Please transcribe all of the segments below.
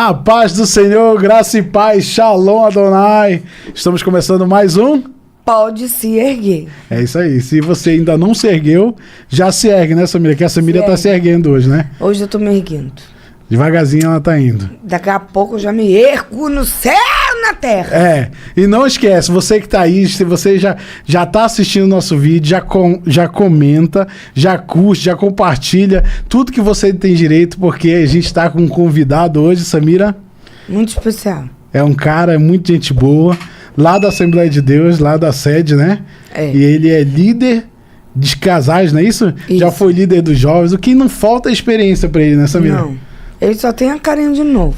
A paz do Senhor, graça e paz, Shalom Adonai. Estamos começando mais um... Pode se erguer. É isso aí. Se você ainda não se ergueu, já se ergue, né, Samira? Que a Samira tá se erguendo hoje, né? Hoje eu tô me erguendo. Devagarzinho ela tá indo. Daqui a pouco eu já me ergo no céu, na terra. É. E não esquece, você que tá aí, se você já tá assistindo o nosso vídeo, já comenta, já curte, já compartilha tudo que você tem direito, porque a gente tá com um convidado hoje, Samira. Muito especial. É um cara, muito gente boa, lá da Assembleia de Deus, lá da sede, né? É. E ele é líder de casais, não é isso? Já foi líder dos jovens. O que não falta é experiência pra ele, né, Samira? Não. Ele só tem a carinha de novo.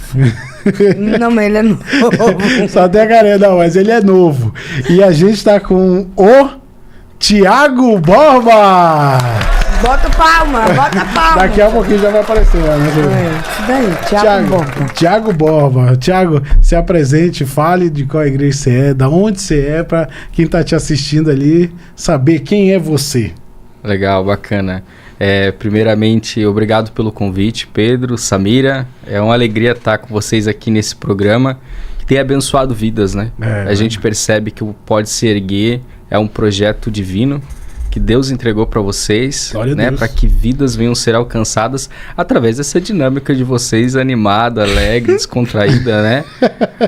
Não, mas ele é novo. Só tem a carinha, não, mas ele é novo. E a gente tá com o Thiago Borba. Bota palma. Daqui a pouquinho já vai aparecer, né? Isso daí, Thiago Borba. Thiago Borba. Thiago, se apresente, fale de qual igreja você é, da onde você é, pra quem tá te assistindo ali saber quem é você. Legal, bacana. Primeiramente, obrigado pelo convite, Pedro, Samira. É uma alegria estar com vocês aqui nesse programa que tem abençoado vidas, né? A gente percebe que o Pode Se Erguer é um projeto divino que Deus entregou para vocês, né? Para que vidas venham ser alcançadas através dessa dinâmica de vocês, animada, alegre, descontraída, né?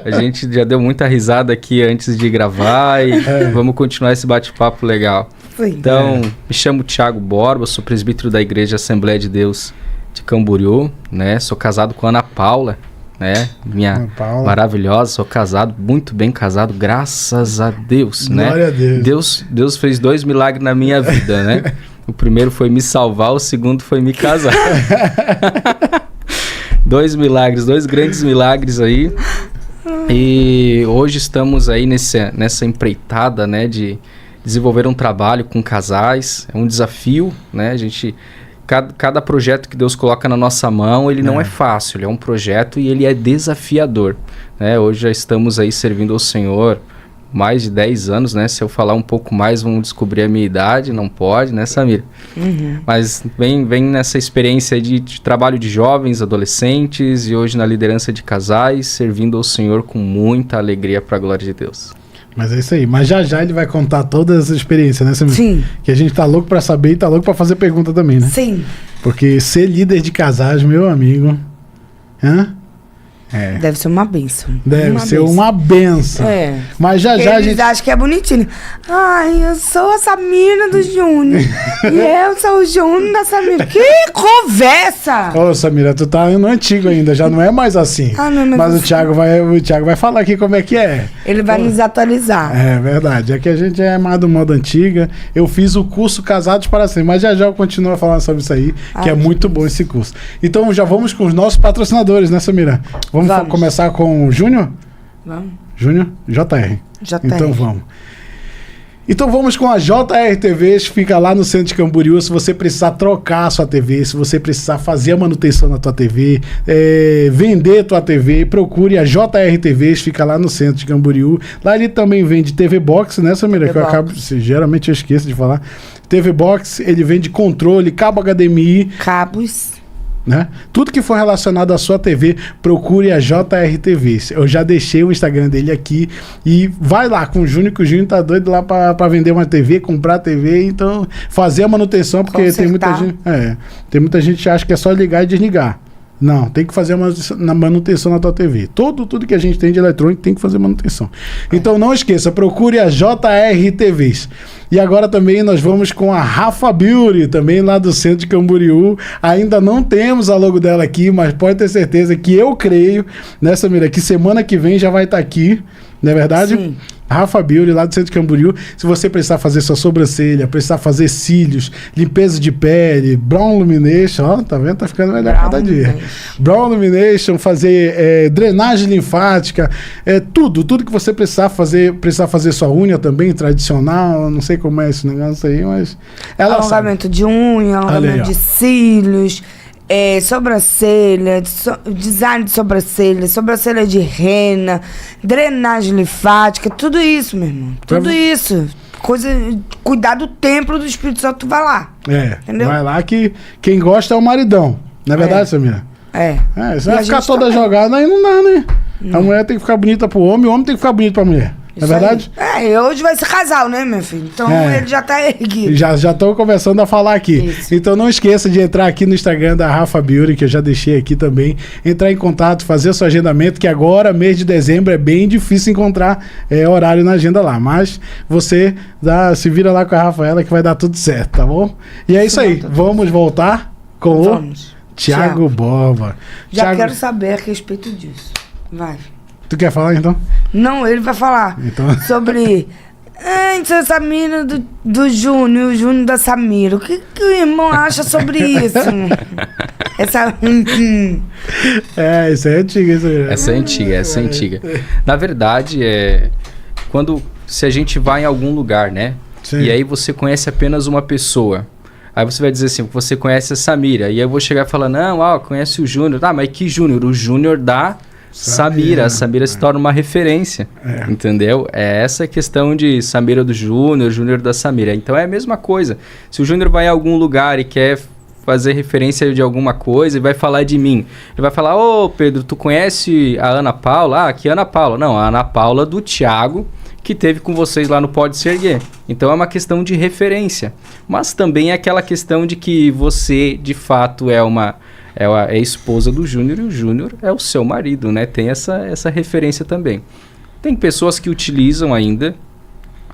A gente já deu muita risada aqui antes de gravar e vamos continuar esse bate-papo legal. Então, me chamo Thiago Borba, sou presbítero da Igreja Assembleia de Deus de Camboriú, né? Sou casado com Ana Paula, né? Minha maravilhosa, sou casado, muito bem casado, graças a Deus, Glória né? a Deus. Deus fez 2 milagres na minha vida, né? O primeiro foi me salvar, o segundo foi me casar. 2 milagres, 2 grandes milagres aí. E hoje estamos aí nessa empreitada, né? De desenvolver um trabalho com casais, é um desafio, né? Cada projeto que Deus coloca na nossa mão, ele não é fácil, ele é um projeto e ele é desafiador, né? Hoje já estamos aí servindo ao Senhor mais de 10 anos, né? Se eu falar um pouco mais, vão descobrir a minha idade, não pode, né, Samira? Mas vem nessa experiência de trabalho de jovens, adolescentes e hoje na liderança de casais, servindo ao Senhor com muita alegria para a glória de Deus. Mas é isso aí. Mas já ele vai contar todas as experiências, né, Samira? Sim. Que a gente tá louco pra saber e tá louco pra fazer pergunta também, né? Sim. Porque ser líder de casais, meu amigo... Deve ser uma bênção. Deve ser uma benção. Mas já a Eles gente... acham que é bonitinho. Ai, eu sou a Samira do Júnior. E eu sou o Júnior da Samira. Que conversa! Ô, Samira, tu tá no antigo ainda, já não é mais assim. Não, mas o Thiago vai falar aqui como é que é. Ele vai nos atualizar. É verdade. É que a gente é mais do modo antiga. Eu fiz o curso Casados para Sempre, mas já eu continuo falando sobre isso aí, que é muito bom esse curso. Então já vamos com os nossos patrocinadores, né, Samira? Vamos. Começar com o Júnior? Vamos. Júnior? JR. Então vamos. Então vamos com a JR TVs, fica lá no centro de Camboriú. Se você precisar trocar a sua TV, se você precisar fazer a manutenção na tua TV, vender a tua TV, procure a JR TVs, fica lá no centro de Camboriú. Lá ele também vende TV Box, né, Samira? Que eu geralmente eu esqueço de falar. TV Box, ele vende controle, cabo HDMI. Cabos. Né? Tudo que for relacionado à sua TV, procure a JR TVs. Eu já deixei o Instagram dele aqui e vai lá com o Júnior, que o Júnior tá doido lá pra vender uma TV, comprar TV, então fazer a manutenção, porque tem muita gente que acha que é só ligar e desligar. Não, tem que fazer uma manutenção na tua TV. Tudo que a gente tem de eletrônico tem que fazer manutenção. Então não esqueça, procure a JR TVs. E agora também nós vamos com a Rafa Beauty, também lá do centro de Camboriú. Ainda não temos a logo dela aqui, mas pode ter certeza que eu creio, né, Samira, que semana que vem já vai estar aqui, não é verdade? Sim. Rafa Beauty, lá do centro de Camboriú. Se você precisar fazer sua sobrancelha, precisar fazer cílios, limpeza de pele, Brown Illumination, ó, tá vendo? Tá ficando melhor cada dia. Brown Illumination, fazer drenagem linfática, tudo que você precisar fazer sua unha também, tradicional, não sei como é esse negócio aí, mas... Alongamento de unha, alongamento de cílios... sobrancelha, design de sobrancelha de rena, drenagem linfática, tudo isso, meu irmão. Tudo isso. Cuidar do templo do Espírito Santo, tu vai lá. Entendeu? Vai lá que quem gosta é o maridão. Não é verdade, Samira? Você vai ficar toda jogada, aí não dá, né? A mulher tem que ficar bonita pro homem, o homem tem que ficar bonito pra mulher. Não é verdade? Hoje vai ser casal, né, meu filho? Então ele já tá erguido. Já estou começando a falar aqui. Isso. Então não esqueça de entrar aqui no Instagram da Rafa Beauty, que eu já deixei aqui também. Entrar em contato, fazer seu agendamento, que agora, mês de dezembro, é bem difícil encontrar horário na agenda lá. Mas você se vira lá com a Rafaela que vai dar tudo certo, tá bom? E é isso aí. Vamos voltar com o Thiago Borba. Já quero saber a respeito disso. Vai. Tu quer falar, então? Não, ele vai falar sobre essa mina do Júnior, o Júnior da Samira. O que o irmão acha sobre isso? Isso é antiga. Essa é antiga. Na verdade, se a gente vai em algum lugar, né? Sim. E aí você conhece apenas uma pessoa. Aí você vai dizer assim, você conhece a Samira. E aí eu vou chegar e falar, não, conhece o Júnior. Mas que Júnior? O Júnior da... Samira. A Samira se torna uma referência, entendeu? É essa questão de Samira do Júnior, Júnior da Samira. Então é a mesma coisa. Se o Júnior vai a algum lugar e quer fazer referência de alguma coisa e vai falar de mim, ele vai falar, Pedro, tu conhece a Ana Paula? Que Ana Paula? Não, a Ana Paula do Thiago, que teve com vocês lá no Pode Se Erguer. Então é uma questão de referência. Mas também é aquela questão de que você, de fato, é a esposa do Júnior e o Júnior é o seu marido, né? Tem essa referência também. Tem pessoas que utilizam ainda,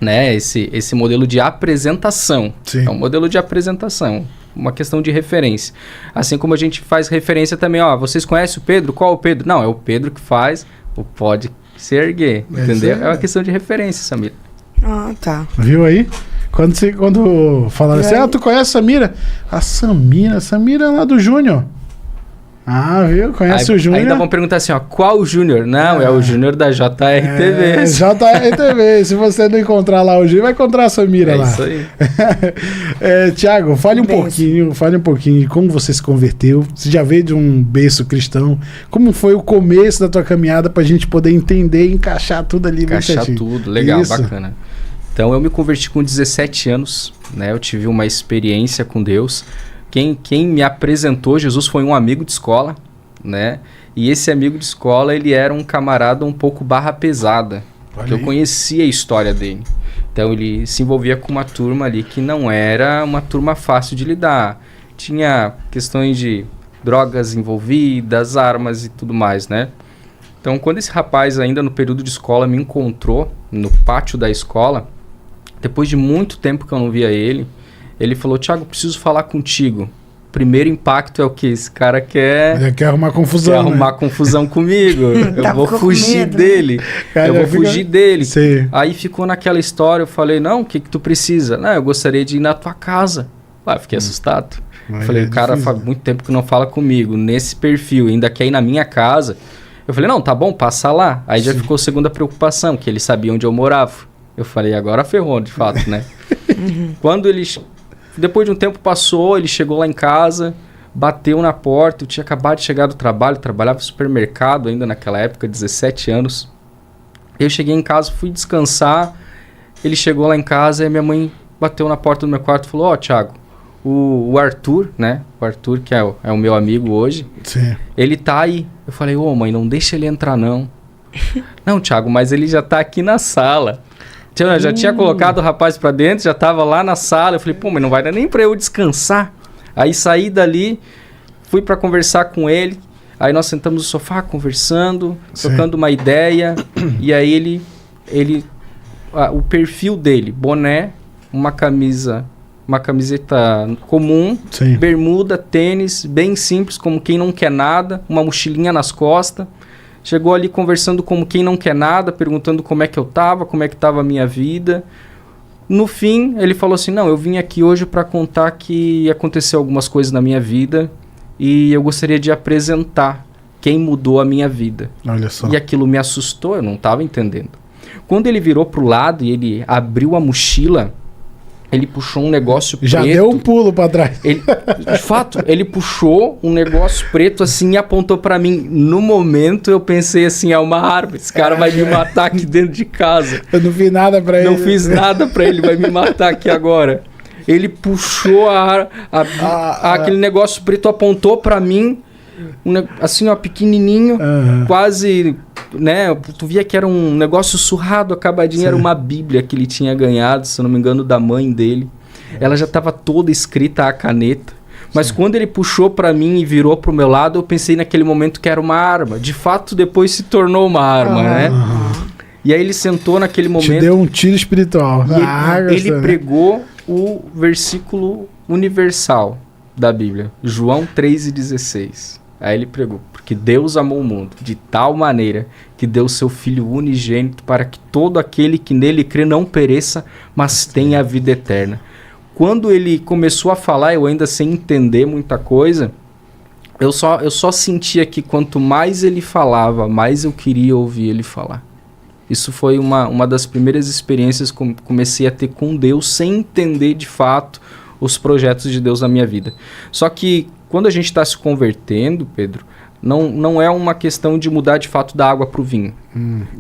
né, esse modelo de apresentação. Sim. É um modelo de apresentação, uma questão de referência. Assim como a gente faz referência também, vocês conhecem o Pedro? Qual é o Pedro? Não, é o Pedro que faz o Pode Se Erguer, entendeu? É uma questão de referência, Samira. Tá. Viu aí? Quando falaram assim, tu conhece a Samira? A Samira é lá do Júnior. Viu? Conhece o Júnior. Ainda vão perguntar assim, qual o Júnior? Não, é o Júnior da JRTV. JRTV. Se você não encontrar lá o Júnior, vai encontrar a Samira lá. Isso aí. Thiago, fale um pouquinho de como você se converteu. Você já veio de um berço cristão. Como foi o começo da tua caminhada pra gente poder entender e encaixar tudo ali. Encaixar tudo, legal, bacana. Então eu me converti com 17 anos, né? Eu tive uma experiência com Deus. Quem me apresentou Jesus foi um amigo de escola, né? E esse amigo de escola, ele era um camarada um pouco barra pesada, porque eu conhecia a história dele. Então ele se envolvia com uma turma ali que não era uma turma fácil de lidar. Tinha questões de drogas envolvidas, armas e tudo mais, né? Então quando esse rapaz ainda no período de escola me encontrou no pátio da escola, depois de muito tempo que eu não via ele falou, Thiago, preciso falar contigo. Primeiro impacto é o que? Esse cara quer arrumar confusão. Quer arrumar confusão comigo. Eu vou fugir dele. Fugir dele. Sim. Aí ficou naquela história, eu falei, não, o que tu precisa? Não, eu gostaria de ir na tua casa. Fiquei assustado. Falei, o cara faz muito tempo que não fala comigo, nesse perfil, ainda quer ir na minha casa. Eu falei, não, tá bom, passa lá. Aí já ficou a segunda preocupação, que ele sabia onde eu morava. Eu falei, agora ferrou, de fato, né? Depois de um tempo passou, ele chegou lá em casa, bateu na porta, eu tinha acabado de chegar do trabalho, trabalhava no supermercado ainda naquela época, 17 anos. Eu cheguei em casa, fui descansar, ele chegou lá em casa e minha mãe bateu na porta do meu quarto e falou, Thiago, o Arthur, né? O Arthur, que é o meu amigo hoje, sim, ele tá aí. Eu falei, mãe, não deixa ele entrar não. Não, Thiago, mas ele já tá aqui na sala. Eu já tinha colocado o rapaz pra dentro, já tava lá na sala. Eu falei, mas não vai dar nem pra eu descansar. Aí saí dali, fui pra conversar com ele. Aí nós sentamos no sofá conversando, trocando uma ideia. E aí o perfil dele, boné, uma camiseta comum, sim, bermuda, tênis, bem simples, como quem não quer nada, uma mochilinha nas costas. Chegou ali conversando como quem não quer nada, perguntando como é que eu tava, como é que tava a minha vida. No fim, ele falou assim, não, eu vim aqui hoje para contar que aconteceu algumas coisas na minha vida e eu gostaria de apresentar quem mudou a minha vida. Olha só. E aquilo me assustou, eu não estava entendendo. Quando ele virou pro lado e ele abriu a mochila, ele puxou um negócio preto. Já deu um pulo pra trás. De fato, ele puxou um negócio preto assim e apontou pra mim. No momento eu pensei assim, é uma arma. Esse cara vai me matar aqui dentro de casa. Eu não fiz nada pra ele. Não fiz nada pra ele, vai me matar aqui agora. Ele puxou aquele negócio preto, apontou pra mim. assim, ó, pequenininho, quase, né, tu via que era um negócio surrado, acabadinho, era uma Bíblia que ele tinha ganhado, se eu não me engano, da mãe dele. Ela já estava toda escrita à caneta. Mas quando ele puxou para mim e virou pro meu lado, eu pensei naquele momento que era uma arma. De fato, depois se tornou uma arma, né? E aí ele sentou naquele momento... Te deu um tiro espiritual. E ele pregou o versículo universal da Bíblia. João 3,16. Aí ele pregou. Porque Deus amou o mundo de tal maneira que deu o seu Filho unigênito para que todo aquele que nele crê não pereça, mas tenha a vida eterna. Quando ele começou a falar, eu ainda sem entender muita coisa, eu só sentia que quanto mais ele falava, mais eu queria ouvir ele falar. Isso foi uma das primeiras experiências que comecei a ter com Deus, sem entender de fato os projetos de Deus na minha vida. Só que quando a gente está se convertendo, Pedro, não é uma questão de mudar de fato da água para o vinho.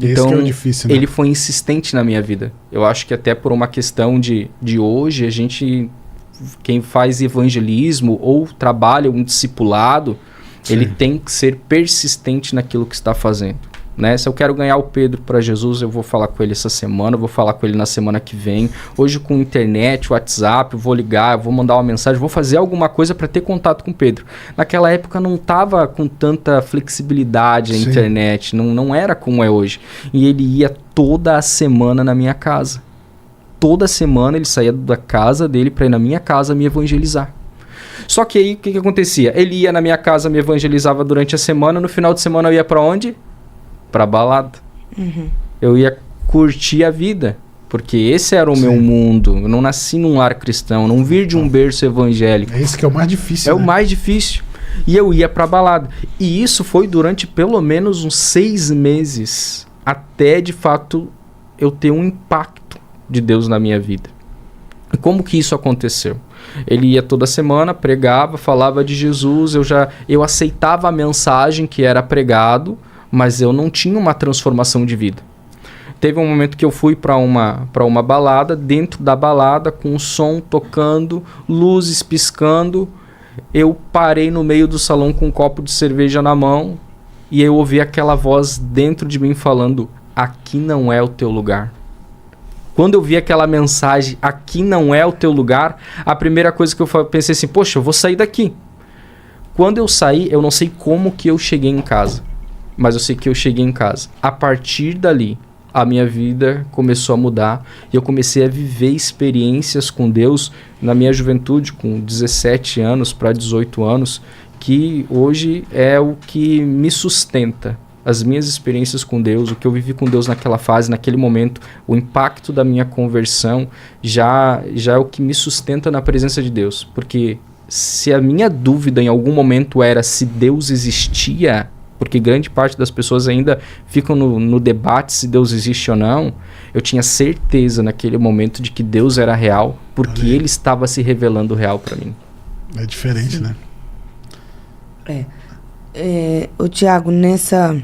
Então, que é o difícil, né? Ele foi insistente na minha vida. Eu acho que até por uma questão de hoje, a gente, quem faz evangelismo ou trabalha um discipulado, ele tem que ser persistente naquilo que está fazendo. Né? Se eu quero ganhar o Pedro para Jesus, eu vou falar com ele essa semana, eu vou falar com ele na semana que vem. Hoje com internet, WhatsApp, eu vou ligar, eu vou mandar uma mensagem, vou fazer alguma coisa para ter contato com o Pedro. Naquela época não estava com tanta flexibilidade a internet, não era como é hoje. E ele ia toda a semana na minha casa. Toda semana ele saía da casa dele para ir na minha casa me evangelizar. Só que aí o que acontecia? Ele ia na minha casa, me evangelizava durante a semana, no final de semana eu ia para onde? Pra balada. Eu ia curtir a vida, porque esse era o meu mundo. Eu não nasci num lar cristão, não vir de um berço evangélico. É isso que é o mais difícil. O mais difícil. E eu ia pra balada. E isso foi durante pelo menos uns 6 meses, até de fato eu ter um impacto de Deus na minha vida. E como que isso aconteceu? Ele ia toda semana, pregava, falava de Jesus, eu aceitava a mensagem que era pregado, mas eu não tinha uma transformação de vida. Teve um momento que eu fui para uma balada, dentro da balada, com o som tocando, luzes piscando, eu parei no meio do salão com um copo de cerveja na mão e eu ouvi aquela voz dentro de mim falando, aqui não é o teu lugar. Quando eu vi aquela mensagem, aqui não é o teu lugar, a primeira coisa que eu pensei assim, poxa, eu vou sair daqui. Quando eu saí, eu não sei como que eu cheguei em casa. Mas eu sei que eu cheguei em casa. A partir dali, a minha vida começou a mudar. E eu comecei a viver experiências com Deus na minha juventude, com 17 anos para 18 anos, que hoje é o que me sustenta. As minhas experiências com Deus, o que eu vivi com Deus naquela fase, naquele momento, o impacto da minha conversão, já é o que me sustenta na presença de Deus. Porque se a minha dúvida em algum momento era se Deus existia, porque grande parte das pessoas ainda ficam no debate se Deus existe ou não, eu tinha certeza naquele momento de que Deus era real, porque Ele estava se revelando real para mim. É diferente, né? O Tiago, nessa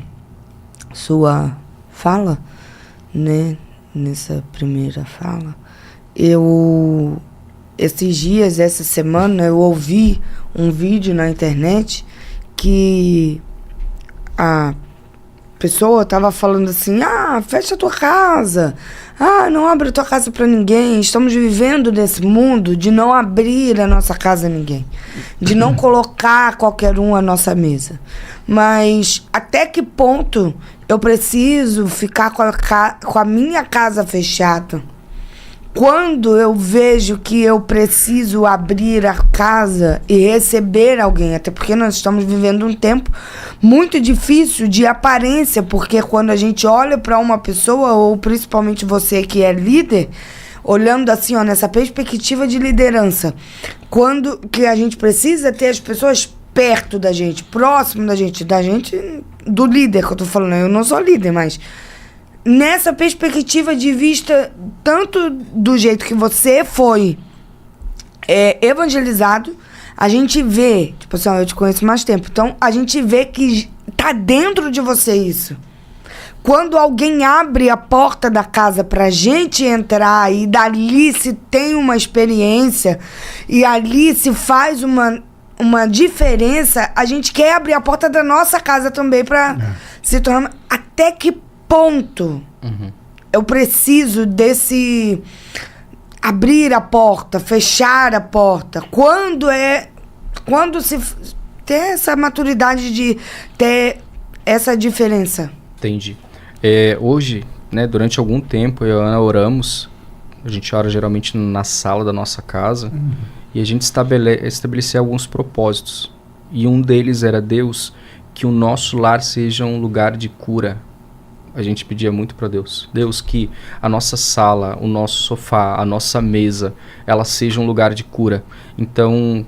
sua fala, né, nessa primeira fala, esses dias, essa semana, eu ouvi um vídeo na internet que a pessoa tava falando assim, fecha a tua casa, não abre a tua casa para ninguém, estamos vivendo nesse mundo de não abrir a nossa casa a ninguém, de não colocar qualquer um à nossa mesa. Mas até que ponto eu preciso ficar com a minha casa fechada? Quando eu vejo que eu preciso abrir a casa e receber alguém, até porque nós estamos vivendo um tempo muito difícil de aparência, porque quando a gente olha para uma pessoa, ou principalmente você que é líder, olhando assim, nessa perspectiva de liderança, quando que a gente precisa ter as pessoas perto da gente, próximo da gente, do líder que eu tô falando, eu não sou líder, mas nessa perspectiva de vista, tanto do jeito que você foi evangelizado, a gente vê, tipo assim, eu te conheço mais tempo, então a gente vê que tá dentro de você isso. Quando alguém abre a porta da casa pra gente entrar e dali se tem uma experiência e ali se faz uma diferença, a gente quer abrir a porta da nossa casa também para se tornar... Até que ponto eu preciso desse... Abrir a porta, fechar a porta. Quando se ter essa maturidade de ter essa diferença? Entendi. Hoje, né, durante algum tempo, eu e a Ana oramos. A gente ora geralmente na sala da nossa casa. E a gente estabelecia alguns propósitos. E um deles era, Deus, que o nosso lar seja um lugar de cura. A gente pedia muito para Deus. Deus, que a nossa sala, o nosso sofá, a nossa mesa, ela seja um lugar de cura. Então,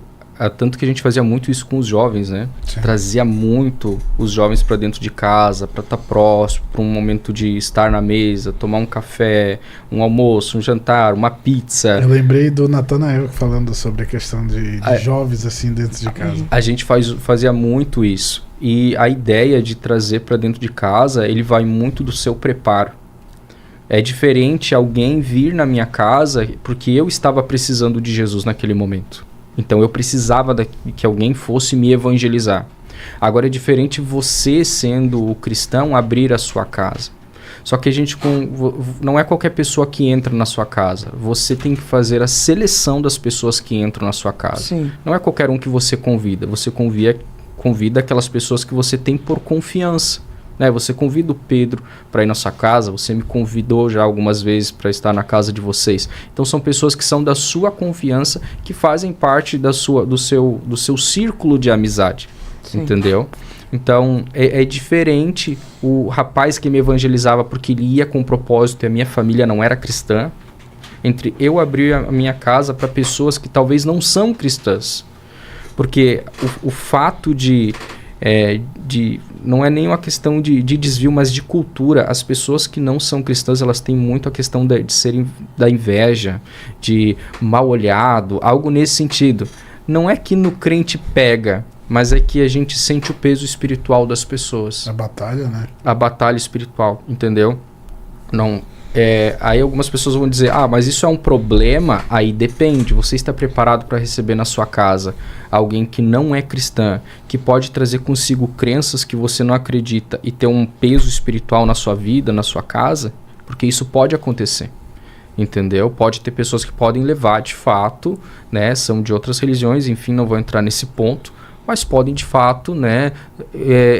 tanto que a gente fazia muito isso com os jovens, né? Sim. Trazia muito os jovens para dentro de casa, para estar próximo, para um momento de estar na mesa, tomar um café, um almoço, um jantar, uma pizza. Eu lembrei do Natanael falando sobre a questão de jovens assim dentro de casa. A gente fazia muito isso. E a ideia de trazer para dentro de casa, ele vai muito do seu preparo. É diferente alguém vir na minha casa porque eu estava precisando de Jesus naquele momento. Então eu precisava que alguém fosse me evangelizar. Agora é diferente você, sendo o cristão, abrir a sua casa. Só que não é qualquer pessoa que entra na sua casa. Você tem que fazer a seleção das pessoas que entram na sua casa. Sim. Não é qualquer um que você convida. Você convida aquelas pessoas que você tem por confiança. Né? Você convida o Pedro para ir na sua casa, você me convidou já algumas vezes para estar na casa de vocês. Então são pessoas que são da sua confiança, que fazem parte do seu círculo de amizade. Sim. Entendeu? Então é diferente o rapaz que me evangelizava porque ele ia com propósito e a minha família não era cristã, entre eu abrir a minha casa para pessoas que talvez não são cristãs. Porque o fato de não é nem uma questão de desvio, mas de cultura. As pessoas que não são cristãs, elas têm muito a questão de serem da inveja, de mal olhado, algo nesse sentido. Não é que no crente pega, mas é que a gente sente o peso espiritual das pessoas. A batalha, né? A batalha espiritual, entendeu? Não... aí algumas pessoas vão dizer, mas isso é um problema? Aí depende, você está preparado para receber na sua casa alguém que não é cristã, que pode trazer consigo crenças que você não acredita e ter um peso espiritual na sua vida, na sua casa? Porque isso pode acontecer, entendeu? Pode ter pessoas que podem levar de fato, né, são de outras religiões, enfim, não vou entrar nesse ponto, mas podem de fato, né,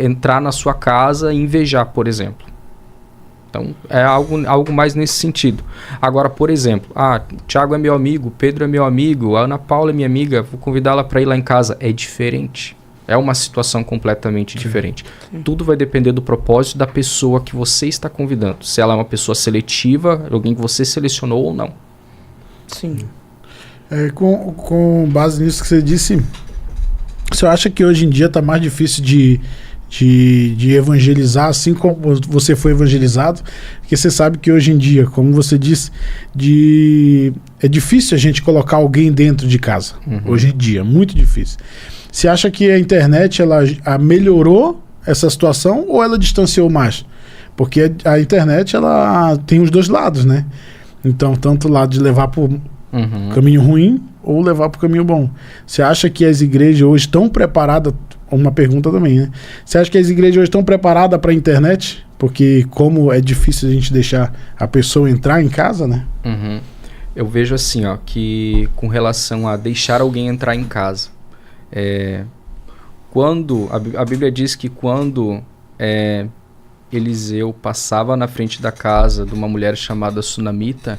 entrar na sua casa e invejar, por exemplo. Então, é algo mais nesse sentido. Agora, por exemplo, o Thiago é meu amigo, o Pedro é meu amigo, a Ana Paula é minha amiga, vou convidá-la para ir lá em casa. É diferente. É uma situação completamente diferente. Sim. Tudo vai depender do propósito da pessoa que você está convidando. Se ela é uma pessoa seletiva, alguém que você selecionou ou não. Sim. Com base nisso que você disse, você acha que hoje em dia está mais difícil de evangelizar, assim como você foi evangelizado? Porque você sabe que hoje em dia, como você disse, é difícil a gente colocar alguém dentro de casa. Hoje em dia, muito difícil. Você acha que a internet ela melhorou essa situação ou ela distanciou mais? Porque a internet ela tem os dois lados, né? Então, tanto o lado de levar para o caminho ruim ou levar para o caminho bom. Você acha que as igrejas hoje estão preparadas? Uma pergunta também, né? Você acha que as igrejas hoje estão preparadas para a internet? Porque como é difícil a gente deixar a pessoa entrar em casa, né? Eu vejo assim, que com relação a deixar alguém entrar em casa, quando a Bíblia diz que quando Eliseu passava na frente da casa de uma mulher chamada Sunamita,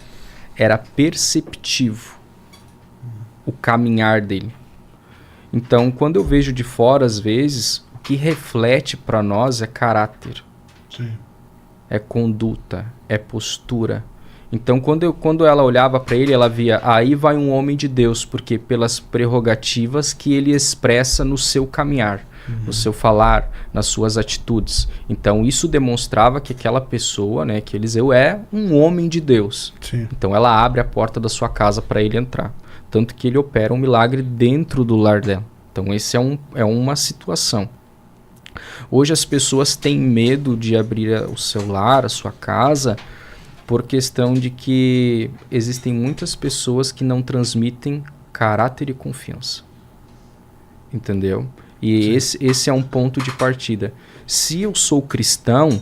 era perceptivo o caminhar dele. Então, quando eu vejo de fora, às vezes, o que reflete para nós é caráter. Sim. É conduta, é postura. Então, quando ela olhava para ele, ela via, aí vai um homem de Deus, porque pelas prerrogativas que ele expressa no seu caminhar, no seu falar, nas suas atitudes. Então, isso demonstrava que aquela pessoa, né, que Eliseu é um homem de Deus. Sim. Então, ela abre a porta da sua casa para ele entrar. Tanto que ele opera um milagre dentro do lar dela. Então, esse é uma situação. Hoje as pessoas têm medo de abrir o seu lar, a sua casa, por questão de que existem muitas pessoas que não transmitem caráter e confiança. entendeu? E esse é um ponto de partida. Se eu sou cristão,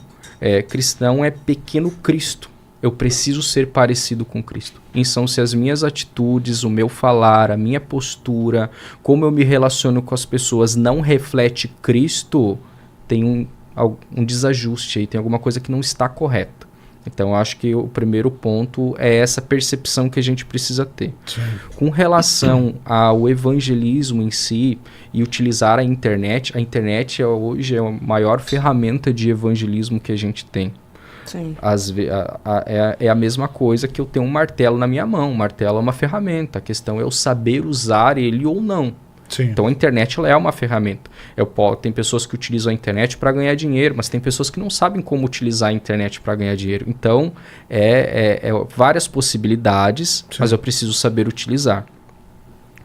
cristão é pequeno Cristo. Eu preciso ser parecido com Cristo. Então, se as minhas atitudes, o meu falar, a minha postura, como eu me relaciono com as pessoas não reflete Cristo, tem um desajuste aí, tem alguma coisa que não está correta. Então, eu acho que o primeiro ponto é essa percepção que a gente precisa ter. Sim. Com relação ao evangelismo em si e utilizar a internet hoje é a maior ferramenta de evangelismo que a gente tem. Sim. É a mesma coisa que eu ter um martelo na minha mão. O martelo é uma ferramenta. A questão é eu saber usar ele ou não. Sim. Então a internet ela é uma ferramenta. Tem pessoas que utilizam a internet para ganhar dinheiro, mas tem pessoas que não sabem como utilizar a internet para ganhar dinheiro. Então várias possibilidades, sim, mas eu preciso saber utilizar.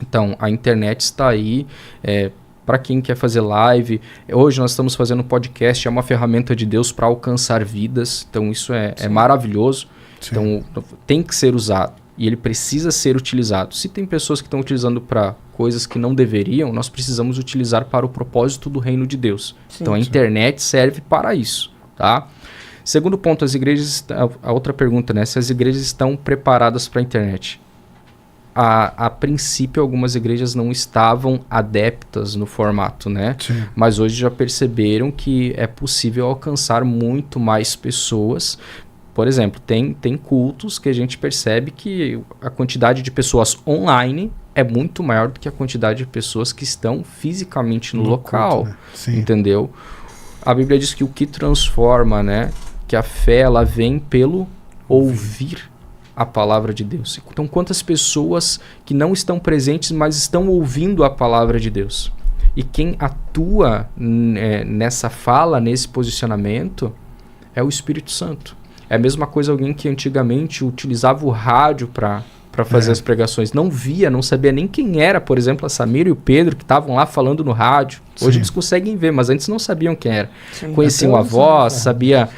Então a internet está aí para quem quer fazer live. Hoje nós estamos fazendo podcast, é uma ferramenta de Deus para alcançar vidas. Então isso é maravilhoso. Sim. Então tem que ser usado. E ele precisa ser utilizado. Se tem pessoas que estão utilizando para coisas que não deveriam, nós precisamos utilizar para o propósito do reino de Deus. Sim, então a internet serve para isso, tá? Segundo ponto, as igrejas... A outra pergunta, né? Se as igrejas estão preparadas para a internet. A princípio, algumas igrejas não estavam adeptas no formato, né? Sim. Mas hoje já perceberam que é possível alcançar muito mais pessoas. Por exemplo, tem cultos que a gente percebe que a quantidade de pessoas online é muito maior do que a quantidade de pessoas que estão fisicamente no local, culto, né? Entendeu? A Bíblia diz que o que transforma, né? Que a fé ela vem pelo ouvir a palavra de Deus. Então, quantas pessoas que não estão presentes, mas estão ouvindo a palavra de Deus? E quem atua nessa fala, nesse posicionamento, é o Espírito Santo. É a mesma coisa alguém que antigamente utilizava o rádio para fazer as pregações. Não via, não sabia nem quem era, por exemplo, a Samira e o Pedro, que estavam lá falando no rádio. Hoje eles conseguem ver, mas antes não sabiam quem era. Sim. Conheciam a voz, sabia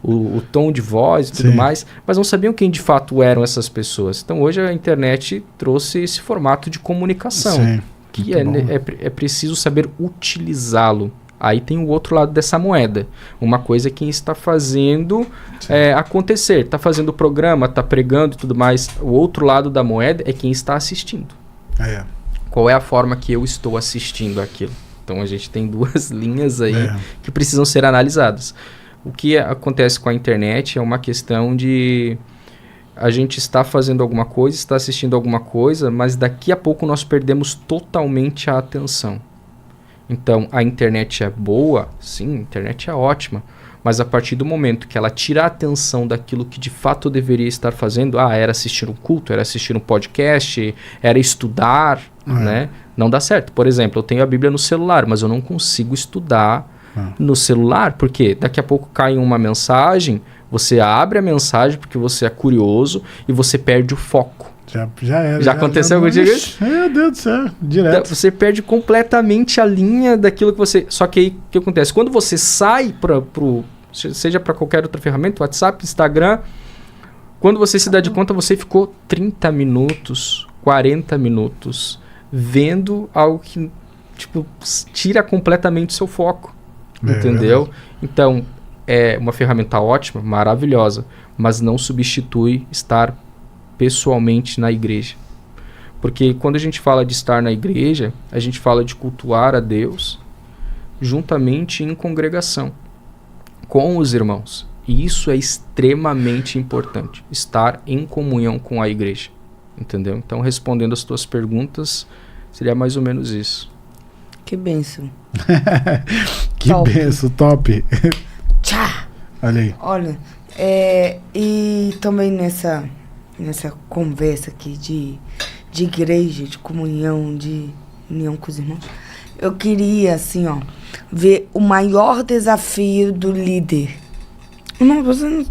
o tom de voz e tudo mais, mas não sabiam quem de fato eram essas pessoas. Então hoje a internet trouxe esse formato de comunicação, que é preciso saber utilizá-lo. Aí tem o outro lado dessa moeda. Uma coisa é quem está fazendo acontecer. Está fazendo o programa, está pregando e tudo mais. O outro lado da moeda é quem está assistindo. Qual é a forma que eu estou assistindo aquilo? Então a gente tem duas linhas aí que precisam ser analisadas. O que acontece com a internet é uma questão de... A gente está fazendo alguma coisa, está assistindo alguma coisa, mas daqui a pouco nós perdemos totalmente a atenção. Então, a internet é boa? Sim, a internet é ótima. Mas a partir do momento que ela tira a atenção daquilo que de fato eu deveria estar fazendo, era assistir um culto, era assistir um podcast, era estudar, né? Não dá certo. Por exemplo, eu tenho a Bíblia no celular, mas eu não consigo estudar no celular, porque daqui a pouco cai uma mensagem, você abre a mensagem porque você é curioso e você perde o foco. Já era. Já aconteceu contigo isso? Meu Deus do céu, direto. Então, você perde completamente a linha daquilo que você... Só que aí, o que acontece? Quando você sai seja para qualquer outra ferramenta, WhatsApp, Instagram, quando você se dá de conta, você ficou 30 minutos, 40 minutos vendo algo que, tira completamente o seu foco. Entendeu? Então, é uma ferramenta ótima, maravilhosa, mas não substitui estar pessoalmente na igreja. Porque quando a gente fala de estar na igreja, a gente fala de cultuar a Deus juntamente em congregação, com os irmãos. E isso é extremamente importante, estar em comunhão com a igreja. Entendeu? Então, respondendo as tuas perguntas, seria mais ou menos isso. Que bênção. Que bênção, top. Tchá! Olha aí. Olha, e também nessa conversa aqui de igreja, de comunhão, de união com os irmãos, eu queria, assim, ver o maior desafio do líder. Não, você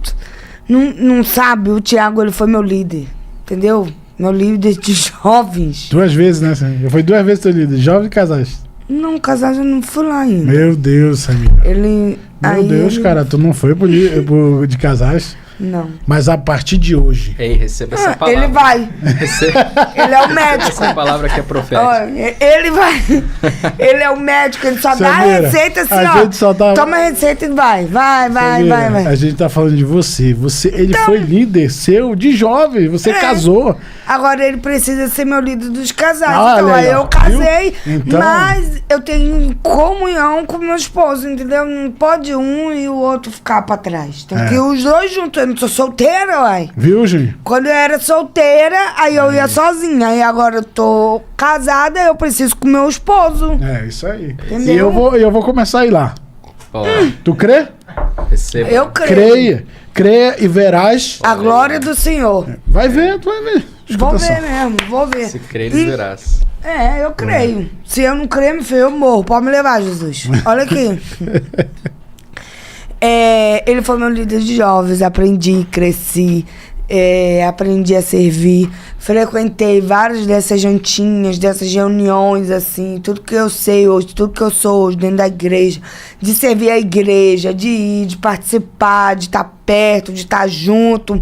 não sabe, o Thiago, ele foi meu líder, entendeu? Meu líder de jovens. 2 vezes, né? Eu fui 2 vezes teu líder, jovens e casais. Não, casais eu não fui lá ainda. Meu Deus, Samira. Meu Deus, cara, tu não foi pro de casais? Não. Mas a partir de hoje... Ei, receba essa palavra. Ele vai. Ele é o médico. Essa palavra que é profética. Olha, ele vai. Ele é o médico, ele só dá a receita assim, a gente só dá... Toma a receita e vai. Vai. A gente tá falando de você. Ele foi líder seu de jovem, você casou. Agora ele precisa ser meu líder dos casais. Então aí eu casei, então... mas eu tenho comunhão com meu esposo, entendeu? Não pode um e o outro ficar pra trás. Tem que ir os dois juntos. Eu não sou solteira, uai. Viu, Júnior? Quando eu era solteira, aí eu ia sozinha. Aí agora eu tô casada, eu preciso com meu esposo. É, isso aí. Entendeu? E eu vou começar a ir lá. Tu crê? Receba. Eu creio. Creia e verás a glória do Senhor. Vai ver, tu vai ver. Vou ver mesmo, vou ver. Se crer, verás. Eu creio. Se eu não crer, meu filho, eu morro. Pode me levar, Jesus. Olha aqui. Ele foi meu líder de jovens. Aprendi, cresci. Aprendi a servir. Frequentei várias dessas jantinhas, dessas reuniões, assim. Tudo que eu sei hoje, tudo que eu sou hoje dentro da igreja. De servir a igreja, de ir, de participar, de estar perto, de estar junto.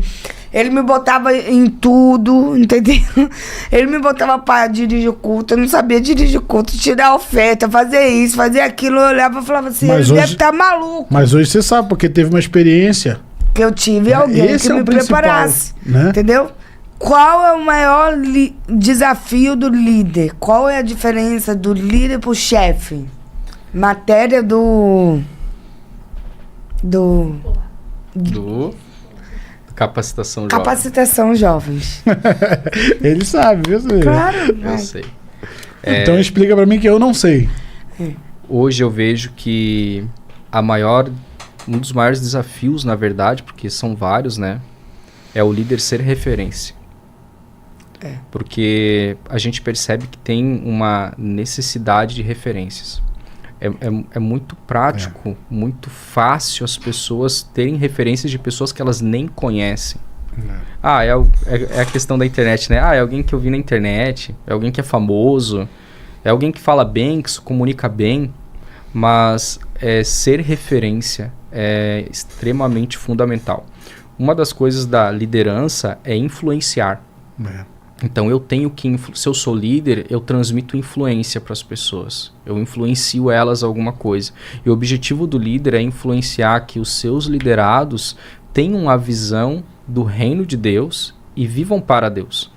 Ele me botava em tudo, entendeu? Ele me botava para dirigir o culto. Eu não sabia dirigir o culto, tirar a oferta, fazer isso, fazer aquilo. Eu olhava e falava assim, ele deve estar maluco. Mas hoje você sabe, porque teve uma experiência. Que eu tive alguém que me preparasse, né? Entendeu? Qual é o maior desafio do líder? Qual é a diferença do líder pro chefe? Matéria do Capacitação jovem. Capacitação jovens. Ele sabe, viu? Claro. Eu sei. Então explica pra mim que eu não sei. Hoje eu vejo que um dos maiores desafios, na verdade, porque são vários, né? É o líder ser referência. Porque a gente percebe que tem uma necessidade de referências. É muito prático, muito fácil as pessoas terem referências de pessoas que elas nem conhecem. É a questão da internet, né? É alguém que eu vi na internet, é alguém que é famoso, é alguém que fala bem, que se comunica bem, mas ser referência é extremamente fundamental. Uma das coisas da liderança é influenciar. Então eu tenho que, se eu sou líder, eu transmito influência para as pessoas. Eu influencio elas a alguma coisa. E o objetivo do líder é influenciar que os seus liderados tenham a visão do reino de Deus e vivam para Deus.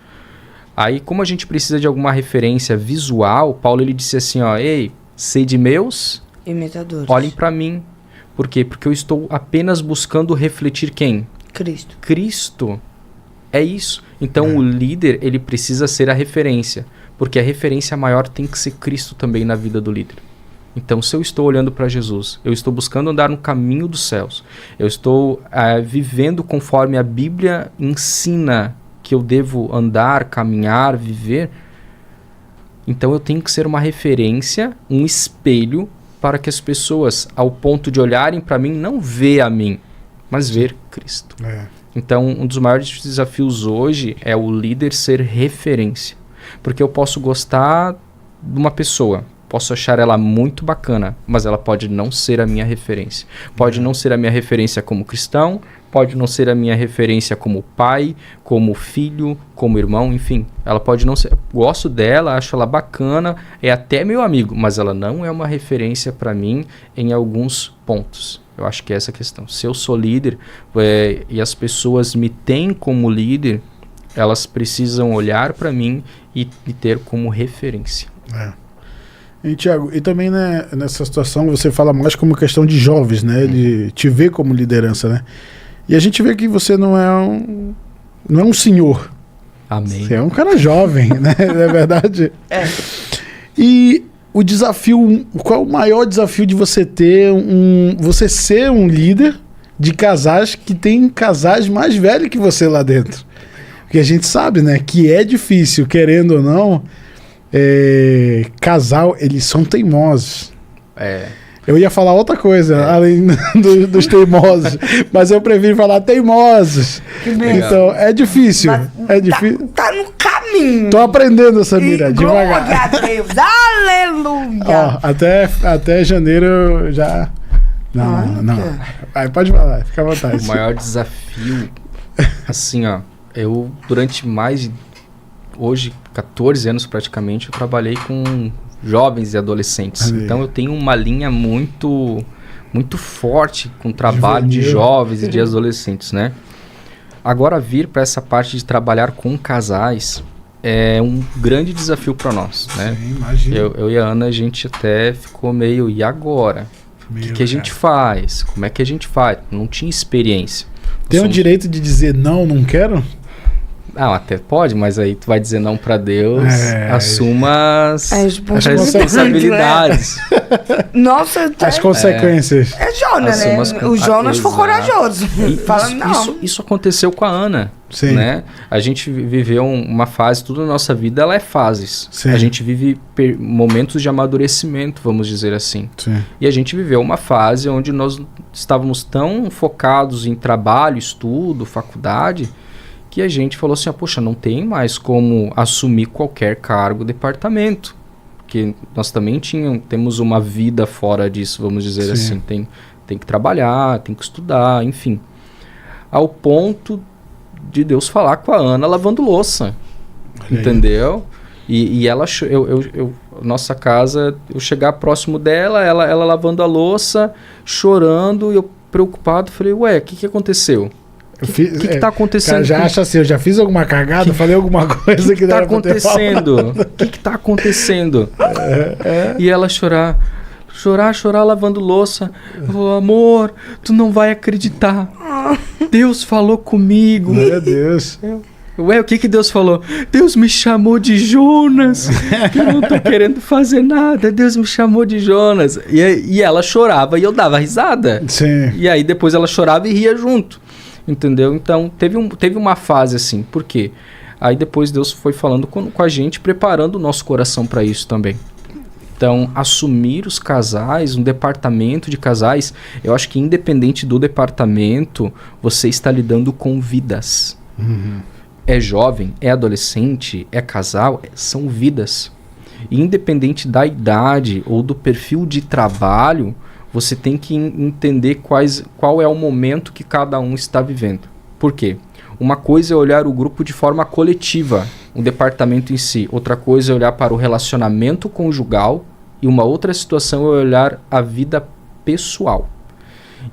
Aí, como a gente precisa de alguma referência visual, Paulo ele disse assim, ei, sede meus imitadores. Olhem para mim. Por quê? Porque eu estou apenas buscando refletir quem? Cristo. É isso. Então o líder, ele precisa ser a referência, porque a referência maior tem que ser Cristo também na vida do líder. Então, se eu estou olhando para Jesus, eu estou buscando andar no caminho dos céus, eu estou vivendo conforme a Bíblia ensina que eu devo andar, caminhar, viver, então eu tenho que ser uma referência, um espelho, para que as pessoas, ao ponto de olharem para mim, não ver a mim, mas ver Cristo. Então, um dos maiores desafios hoje é o líder ser referência. Porque eu posso gostar de uma pessoa, posso achar ela muito bacana, mas ela pode não ser a minha referência. Pode não ser a minha referência como cristão, pode não ser a minha referência como pai, como filho, como irmão, enfim. Ela pode não ser... Gosto dela, acho ela bacana, é até meu amigo, mas ela não é uma referência para mim em alguns pontos. Eu acho que é essa a questão. Se eu sou líder e as pessoas me têm como líder, elas precisam olhar para mim e me ter como referência. E, Thiago, e também, né, nessa situação você fala mais como questão de jovens, né? De te ver como liderança, né? E a gente vê que você não é um senhor. Amém. Você é um cara jovem, né? Não é verdade? E o desafio, qual é o maior desafio de você ter você ser um líder de casais que tem casais mais velhos que você lá dentro? Porque a gente sabe, né, que é difícil, querendo ou não, casal, eles são teimosos. Eu ia falar outra coisa, além dos teimosos, mas eu prefiro falar teimosos. Então, é difícil. Difícil. Tá no caminho. Tô aprendendo, Samira, devagar. Glória a Deus, aleluia. Até janeiro já Não. Aí pode falar, fica à vontade. O maior desafio, assim, ó, eu durante hoje, 14 anos praticamente, eu trabalhei com jovens e adolescentes. Então eu tenho uma linha muito forte com o trabalho de jovens e de adolescentes, né? Agora vir para essa parte de trabalhar com casais é um grande desafio para nós, né? Sim, imagina. Eu e a Ana, a gente até ficou meio, e agora? O que a gente faz? Como é que a gente faz? Não tinha experiência. Tem o direito de dizer não quero? Ah, até pode, mas aí tu vai dizer não pra Deus, assuma as responsabilidades. Nossa, as consequências. É Jonas, né? O Jonas foi corajoso. Fala não. Isso aconteceu com a Ana. Sim. Né? A gente viveu uma fase, tudo na nossa vida ela é fases. Sim. A gente vive momentos de amadurecimento, vamos dizer assim. Sim. E a gente viveu uma fase onde nós estávamos tão focados em trabalho, estudo, faculdade, que a gente falou assim, poxa, não tem mais como assumir qualquer cargo, departamento. Porque nós também temos uma vida fora disso, vamos dizer assim. Tem que trabalhar, tem que estudar, enfim. Ao ponto de Deus falar com a Ana lavando louça. Entendeu? E ela, nossa casa, eu chegar próximo dela, ela lavando a louça, chorando, e eu preocupado, falei, ué, o que aconteceu? O que tá acontecendo? Cara, já acha assim, eu já fiz alguma cagada, falei alguma coisa que tá acontecendo? O que tá acontecendo? E ela chorar lavando louça. Amor, tu não vai acreditar. Deus falou comigo. Meu Deus. Ué, o que Deus falou? Deus me chamou de Jonas. Que eu não tô querendo fazer nada. Deus me chamou de Jonas. E ela chorava e eu dava risada. Sim. E aí depois ela chorava e ria junto. Entendeu? Então, teve uma fase assim. Por quê? Aí depois Deus foi falando com a gente, preparando o nosso coração para isso também. Então, assumir os casais, um departamento de casais, eu acho que independente do departamento, você está lidando com vidas. Uhum. É jovem, é adolescente, é casal, são vidas. E independente da idade ou do perfil de trabalho, você tem que entender qual é o momento que cada um está vivendo. Por quê? Uma coisa é olhar o grupo de forma coletiva, o departamento em si. Outra coisa é olhar para o relacionamento conjugal. E uma outra situação é olhar a vida pessoal.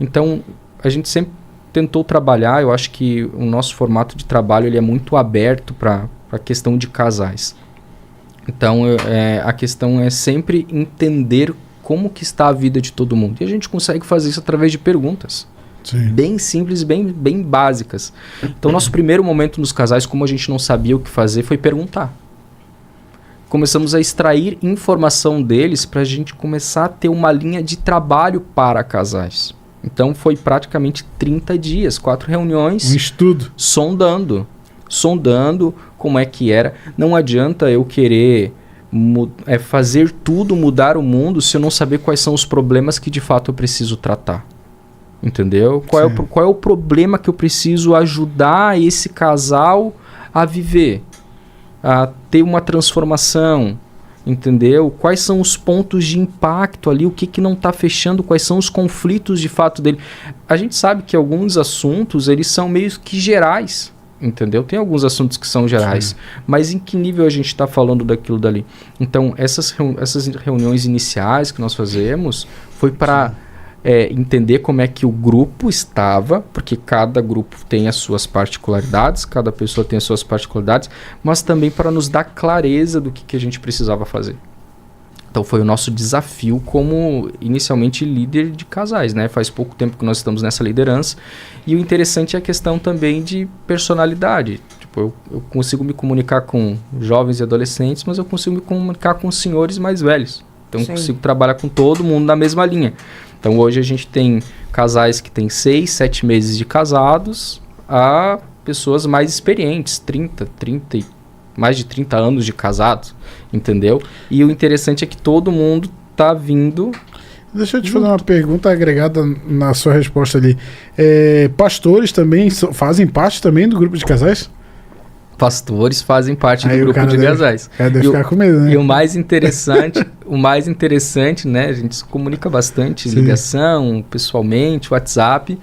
Então, a gente sempre tentou trabalhar, eu acho que o nosso formato de trabalho ele é muito aberto para a questão de casais. Então, a questão é sempre entender como que está a vida de todo mundo. E a gente consegue fazer isso através de perguntas. Sim. Bem simples, bem básicas. Então, nosso primeiro momento nos casais, como a gente não sabia o que fazer, foi perguntar. Começamos a extrair informação deles para a gente começar a ter uma linha de trabalho para casais. Então, foi praticamente 30 dias, 4 reuniões. Um estudo. Sondando como é que era. Não adianta eu querer fazer tudo, mudar o mundo, se eu não saber quais são os problemas que de fato eu preciso tratar. Entendeu? Qual é o problema que eu preciso ajudar esse casal a viver? A ter uma transformação, entendeu? Quais são os pontos de impacto ali, o que não está fechando, quais são os conflitos de fato dele. A gente sabe que alguns assuntos, eles são meio que gerais, entendeu? Tem alguns assuntos que são gerais, sim, mas em que nível a gente está falando daquilo dali? Então, essas reuniões iniciais que nós fazemos foi para entender como é que o grupo estava, porque cada grupo tem as suas particularidades, cada pessoa tem as suas particularidades, mas também para nos dar clareza do que a gente precisava fazer. Então foi o nosso desafio como, inicialmente, líder de casais, né? Faz pouco tempo que nós estamos nessa liderança. E o interessante é a questão também de personalidade. Tipo, eu consigo me comunicar com jovens e adolescentes, mas eu consigo me comunicar com senhores mais velhos. Então eu consigo trabalhar com todo mundo na mesma linha. Então hoje a gente tem casais que têm 6, 7 meses de casados a pessoas mais experientes, mais de 30 anos de casado, entendeu? E o interessante é que todo mundo tá vindo... Deixa eu te fazer uma pergunta agregada na sua resposta ali. Pastores também fazem parte também do grupo de casais? pastores fazem parte do grupo de casais. Deve ficar com medo, né? E o mais interessante, né? A gente se comunica bastante, ligação, pessoalmente, WhatsApp.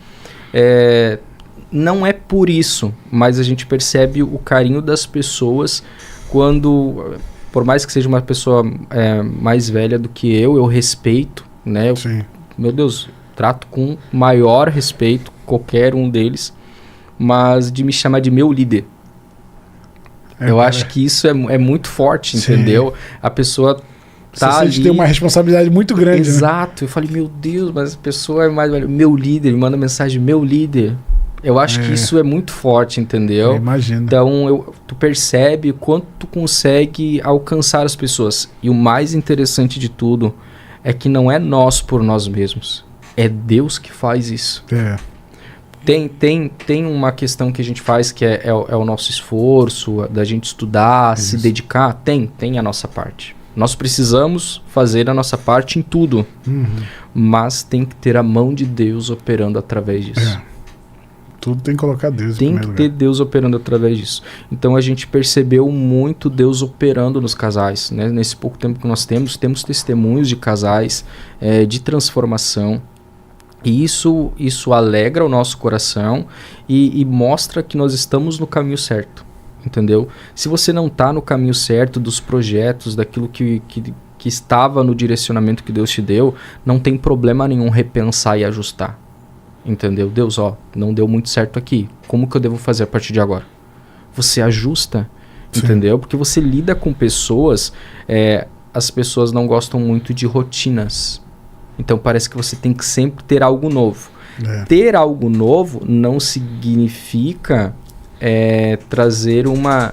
Não é por isso, mas a gente percebe o carinho das pessoas quando, por mais que seja uma pessoa mais velha do que eu respeito, né? Meu Deus, trato com maior respeito qualquer um deles, mas de me chamar de meu líder. Eu acho que isso é muito forte, entendeu? A pessoa tá ali... tem uma responsabilidade muito grande, Exato. Né? Eu falei, meu Deus, mas a pessoa é mais velha. Meu líder, me manda mensagem, meu líder. Eu acho que isso é muito forte, entendeu? Eu imagino. Então, tu percebe o quanto tu consegue alcançar as pessoas. E o mais interessante de tudo é que não é nós por nós mesmos. É Deus que faz isso. Tem uma questão que a gente faz que é o nosso esforço, da gente estudar, se dedicar. Tem a nossa parte. Nós precisamos fazer a nossa parte em tudo. Mas tem que ter a mão de Deus operando através disso. Tudo tem que colocar Deus em primeiro lugar. Tem que ter Deus operando através disso. Então a gente percebeu muito Deus operando nos casais. Né? Nesse pouco tempo que nós temos testemunhos de casais, de transformação. E isso alegra o nosso coração e mostra que nós estamos no caminho certo, entendeu? Se você não está no caminho certo dos projetos, daquilo que estava no direcionamento que Deus te deu, não tem problema nenhum repensar e ajustar, entendeu? Deus, não deu muito certo aqui, como que eu devo fazer a partir de agora? Você ajusta, entendeu? Porque você lida com pessoas, as pessoas não gostam muito de rotinas. Então parece que você tem que sempre ter algo novo. Ter algo novo não significa trazer uma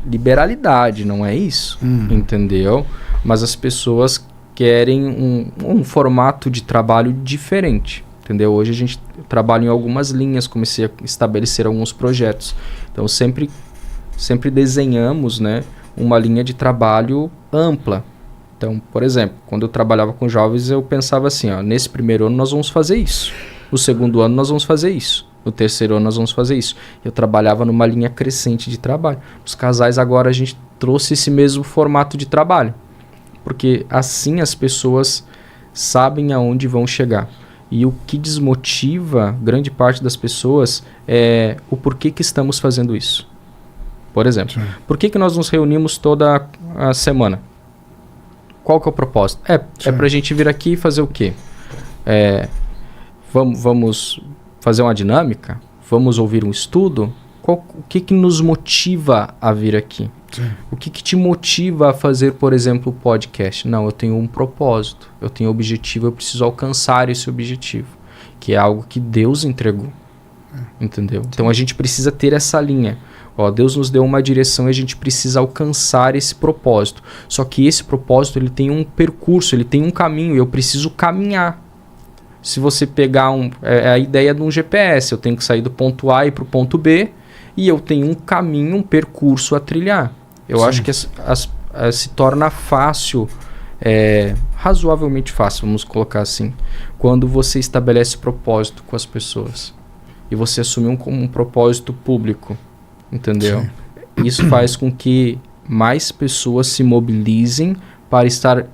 liberalidade, não é isso, entendeu? Mas as pessoas querem um formato de trabalho diferente, entendeu? Hoje a gente trabalha em algumas linhas, comecei a estabelecer alguns projetos. Então sempre desenhamos, né, uma linha de trabalho ampla. Então, por exemplo, quando eu trabalhava com jovens, eu pensava assim, nesse primeiro ano nós vamos fazer isso. No segundo ano nós vamos fazer isso. No terceiro ano nós vamos fazer isso. Eu trabalhava numa linha crescente de trabalho. Os casais agora a gente trouxe esse mesmo formato de trabalho. Porque assim as pessoas sabem aonde vão chegar. E o que desmotiva grande parte das pessoas é o porquê que estamos fazendo isso. Por exemplo, por que nós nos reunimos toda a semana? Qual que é o propósito? É pra gente vir aqui e fazer o quê? Vamos fazer uma dinâmica? Vamos ouvir um estudo? O que nos motiva a vir aqui? O que te motiva a fazer, por exemplo, o podcast? Não, eu tenho um propósito, eu tenho um objetivo, eu preciso alcançar esse objetivo, que é algo que Deus entregou. Entendeu? Então a gente precisa ter essa linha. Deus nos deu uma direção e a gente precisa alcançar esse propósito. Só que esse propósito ele tem um percurso, ele tem um caminho e eu preciso caminhar. Se você pegar a ideia de um GPS, eu tenho que sair do ponto A e para o ponto B e eu tenho um caminho, um percurso a trilhar. Eu acho que se torna fácil, razoavelmente fácil, vamos colocar assim, quando você estabelece propósito com as pessoas e você assume um propósito público. Entendeu? Isso faz com que mais pessoas se mobilizem para estar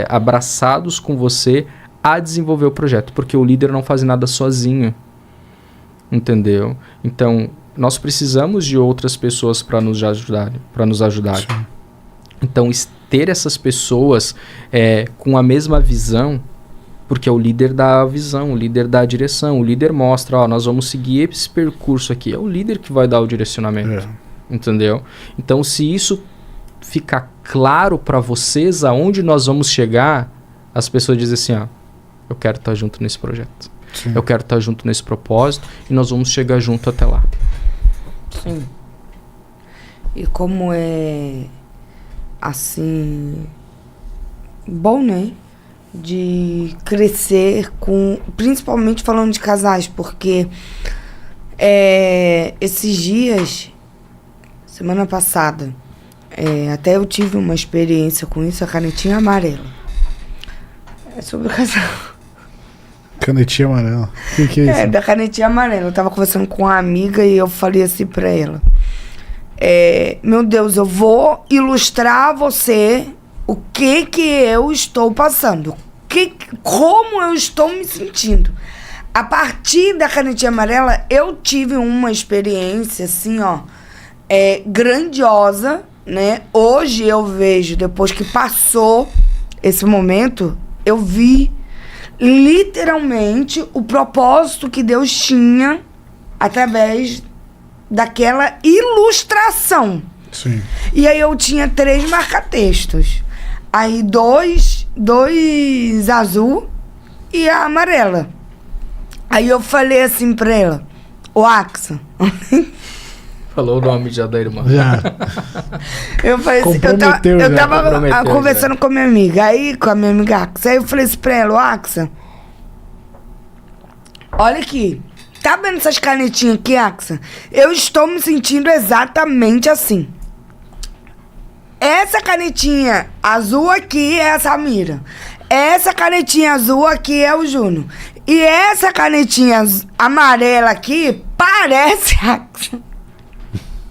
abraçados com você a desenvolver o projeto, porque o líder não faz nada sozinho, entendeu? Então, nós precisamos de outras pessoas para nos ajudar. Então, ter essas pessoas com a mesma visão, porque é o líder dá a visão, o líder dá a direção, o líder mostra, nós vamos seguir esse percurso aqui. É o líder que vai dar o direcionamento, entendeu? Então, se isso ficar claro para vocês aonde nós vamos chegar, as pessoas dizem assim, eu quero estar junto nesse projeto. Eu quero estar junto nesse propósito e nós vamos chegar junto até lá. Sim. E como é, assim, bom, né? De crescer principalmente falando de casais, porque esses dias, semana passada, até eu tive uma experiência com isso, a canetinha amarela. É sobre o casal. Canetinha amarela? O que é isso? Da canetinha amarela. Eu tava conversando com uma amiga e eu falei assim pra ela. meu Deus, eu vou ilustrar a você o que eu estou passando, como eu estou me sentindo. A partir da canetinha amarela, eu tive uma experiência, assim, grandiosa, né? Hoje eu vejo, depois que passou esse momento, eu vi literalmente o propósito que Deus tinha através daquela ilustração. Sim. E aí eu tinha 3 marca-textos. Aí 2 azul e a amarela. Aí eu falei assim pra ela, ô Axa. Falou o nome já da irmã. Já. Eu falei assim, eu tava conversando com a minha amiga, com a minha amiga Axa. Aí eu falei assim pra ela, ô Axa, olha aqui, tá vendo essas canetinhas aqui, Axa? Eu estou me sentindo exatamente assim. Essa canetinha azul aqui é a Samira. Essa canetinha azul aqui é o Júnior. E essa canetinha amarela aqui parece...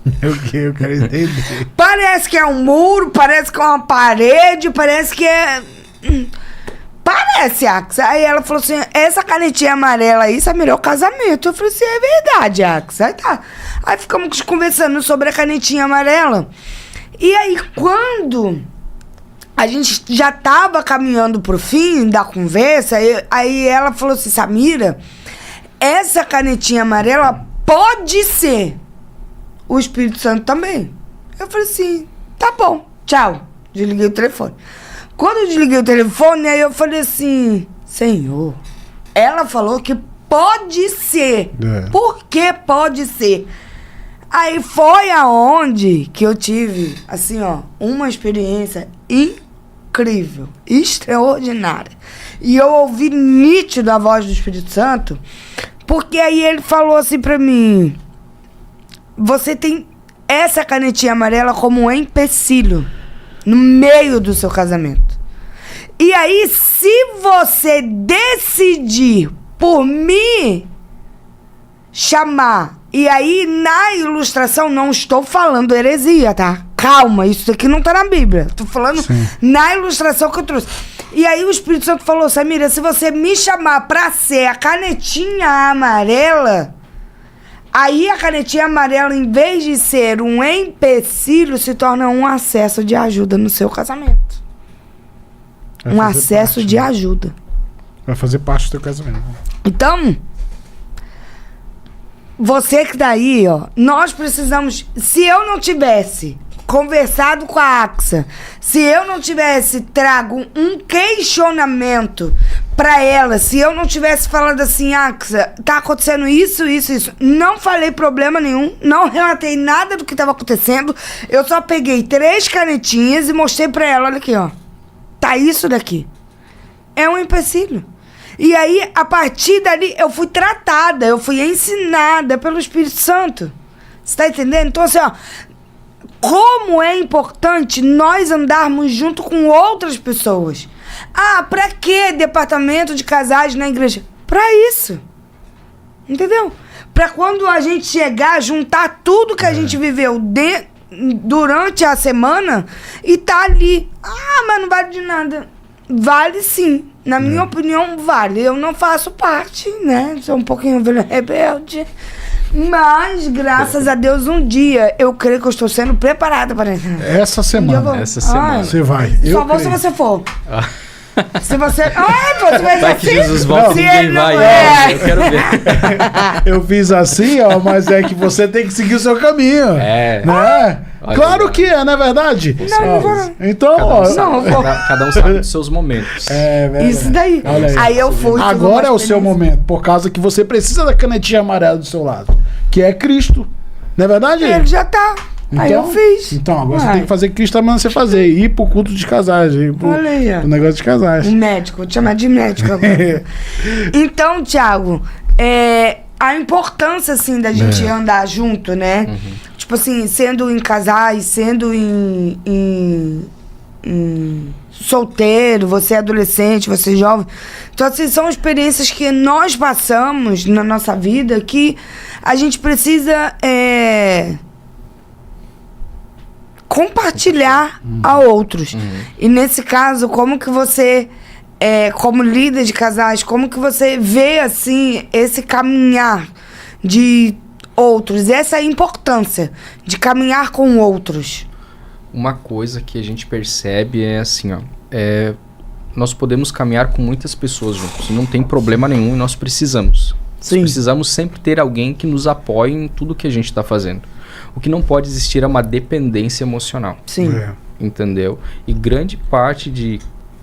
O que? Eu quero entender. Parece que é um muro, parece que é uma parede, parece que é... Parece, Axa. Aí ela falou assim, essa canetinha amarela aí, Samira, é o casamento. Eu falei assim, é verdade, Axa. Aí tá. Aí ficamos conversando sobre a canetinha amarela. E aí, quando a gente já tava caminhando pro fim da conversa, aí ela falou assim, Samira, essa canetinha amarela pode ser o Espírito Santo também. Eu falei assim, tá bom, tchau. Desliguei o telefone. Quando eu desliguei o telefone, aí eu falei assim, Senhor, ela falou que pode ser. Por que pode ser? Aí foi aonde que eu tive, assim, uma experiência incrível, extraordinária. E eu ouvi nítido a voz do Espírito Santo, porque aí ele falou assim pra mim, você tem essa canetinha amarela como um empecilho no meio do seu casamento. E aí, se você decidir por me chamar, e aí na ilustração, não estou falando heresia, tá? Calma, isso aqui não tá na Bíblia. Tô falando na ilustração que eu trouxe. E aí o Espírito Santo falou, Samira, se você me chamar pra ser a canetinha amarela, aí a canetinha amarela, em vez de ser um empecilho, se torna um acesso de ajuda no seu casamento. Um acesso de ajuda. Vai fazer parte do teu casamento. Então, você que tá aí, nós precisamos... Se eu não tivesse conversado com a Axa, se eu não tivesse trago um questionamento pra ela, se eu não tivesse falado assim, Axa, tá acontecendo isso, não falei problema nenhum, não relatei nada do que tava acontecendo, eu só peguei 3 canetinhas e mostrei pra ela, olha aqui, tá isso daqui. É um empecilho. E aí, a partir dali, eu fui tratada, eu fui ensinada pelo Espírito Santo. Você tá entendendo? Então, assim, como é importante nós andarmos junto com outras pessoas. Ah, pra que departamento de casais na igreja? Pra isso. Entendeu? Pra quando a gente chegar, juntar tudo que a gente viveu durante a semana e tá ali. Ah, mas não vale de nada. Vale sim. Na minha opinião, vale. Eu não faço parte, né? Sou um pouquinho rebelde. Mas, graças a Deus, um dia eu creio que eu estou sendo preparada para isso. Essa semana. Essa semana. Você vai. Só vou se você for. Se você... você vai vai assim? que Jesus volta e ninguém vai. Eu quero ver. Eu fiz assim, mas é que você tem que seguir o seu caminho. Né? Claro que é, não é verdade? Não vou não. Então, cada um sabe dos seus momentos. Isso daí. Aí eu fui. Agora é o seu momento, por causa que você precisa da canetinha amarela do seu lado, que é Cristo. Não é verdade? Ele já tá. Então, aí eu fiz. Então, agora você tem que fazer o que Cristo tá mandando você fazer. Ir pro culto de casais. Ir pro negócio de casais. Um médico, vou te chamar de médico agora. Então, Thiago, a importância, assim, da gente andar junto, né? Tipo assim, sendo em casais, sendo em solteiro, você é adolescente, você é jovem. Então, assim, são experiências que nós passamos na nossa vida que a gente precisa... compartilhar a outros. E nesse caso, como que você, como líder de casais, como que você vê, assim, esse caminhar de outros, essa importância de caminhar com outros? Uma coisa que a gente percebe é assim, ó, nós podemos caminhar com muitas pessoas juntos, não tem problema nenhum, e nós precisamos. Sim. Precisamos sempre ter alguém que nos apoie em tudo que a gente está fazendo. O que não pode existir é uma dependência emocional. Sim. Entendeu? E grande parte de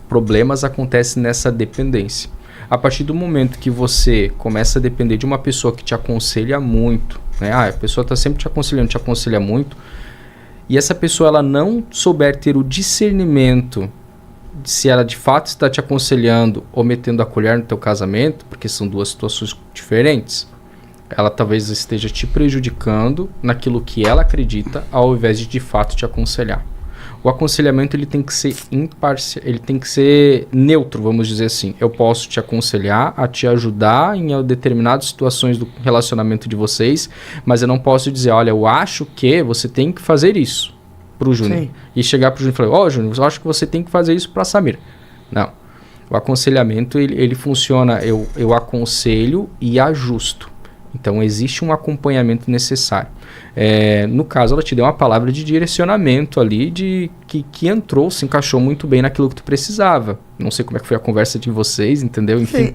problemas acontece nessa dependência. A partir do momento que você começa a depender de uma pessoa que te aconselha muito, né? A pessoa está sempre te aconselha muito, e essa pessoa ela não souber ter o discernimento se ela de fato está te aconselhando ou metendo a colher no teu casamento, porque são duas situações diferentes, ela talvez esteja te prejudicando naquilo que ela acredita, ao invés de fato te aconselhar. O aconselhamento ele tem que ser imparcial, ele tem que ser neutro, vamos dizer assim. Eu posso te aconselhar, a te ajudar em determinadas situações do relacionamento de vocês, mas eu não posso dizer, olha, eu acho que você tem que fazer isso pro Júnior. E chegar pro Júnior e falar, Júnior, eu acho que você tem que fazer isso pra Samira. Não. O aconselhamento, ele funciona, eu aconselho e ajusto. Então, existe um acompanhamento necessário. No caso, ela te deu uma palavra de direcionamento ali, que entrou, se encaixou muito bem naquilo que tu precisava. Não sei como é que foi a conversa de vocês, entendeu? Enfim.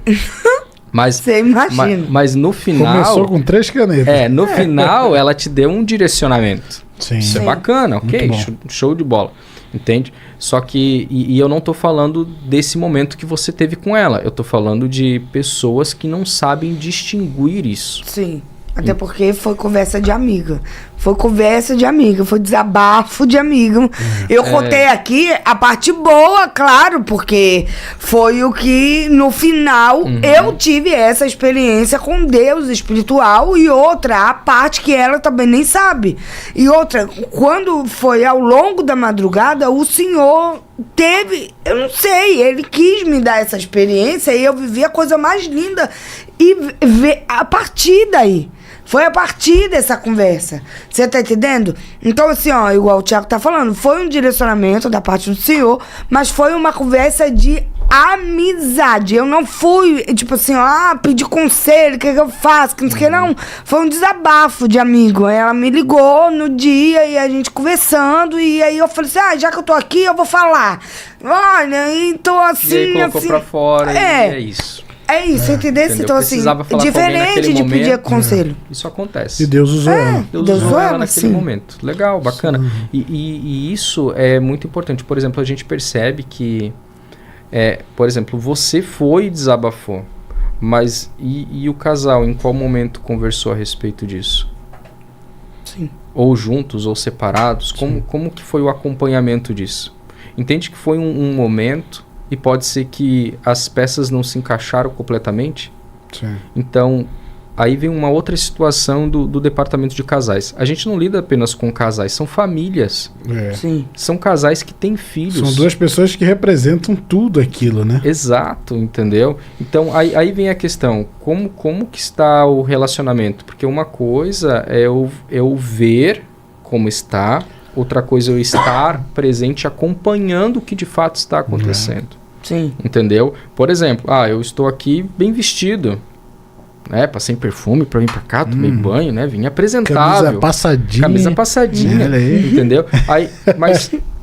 Mas, você imagina. Mas no final... Começou com 3 canetas. No final, ela te deu um direcionamento. Sim. Isso é bacana, ok? Show de bola. Entende? Só que... E eu não tô falando desse momento que você teve com ela. Eu tô falando de pessoas que não sabem distinguir isso. Sim. Até porque foi conversa de amiga. Foi conversa de amiga, foi desabafo de amigo. Eu contei aqui a parte boa, claro, porque foi o que, no final, eu tive essa experiência com Deus espiritual, e outra, a parte que ela também nem sabe. E outra, quando foi ao longo da madrugada, o Senhor teve, eu não sei, ele quis me dar essa experiência e eu vivi a coisa mais linda. E a partir daí, foi a partir dessa conversa. Você tá entendendo? Então, assim, ó, igual o Thiago tá falando, foi um direcionamento da parte do Senhor, mas foi uma conversa de amizade. Eu não fui, tipo assim, pedir conselho, o que eu faço, que não sei o que, não. Foi um desabafo de amigo. Ela me ligou no dia e a gente conversando, e aí eu falei assim, já que eu tô aqui, eu vou falar. Olha, então assim... E aí colocou pra fora, e é isso. É isso, entendeu? Então, assim, diferente de pedir conselho. Isso acontece. E Deus usou ela. Deus usou ela naquele momento. Legal, bacana. E isso é muito importante. Por exemplo, a gente percebe que, por exemplo, você foi e desabafou, mas e o casal, em qual momento conversou a respeito disso? Sim. Ou juntos, ou separados? Como que foi o acompanhamento disso? Entende que foi um momento... E pode ser que as peças não se encaixaram completamente. Sim. Então, aí vem uma outra situação do departamento de casais. A gente não lida apenas com casais, são famílias. Sim. São casais que têm filhos. São duas pessoas que representam tudo aquilo, né? Exato, entendeu? Então, aí vem a questão, como que está o relacionamento? Porque uma coisa é eu ver como está, outra coisa é eu estar presente acompanhando o que de fato está acontecendo. Sim. Entendeu? Por exemplo, eu estou aqui bem vestido, né? Passei perfume pra vir pra cá, tomei banho, né? Vim apresentável. Camisa passadinha. Entendeu? Aí,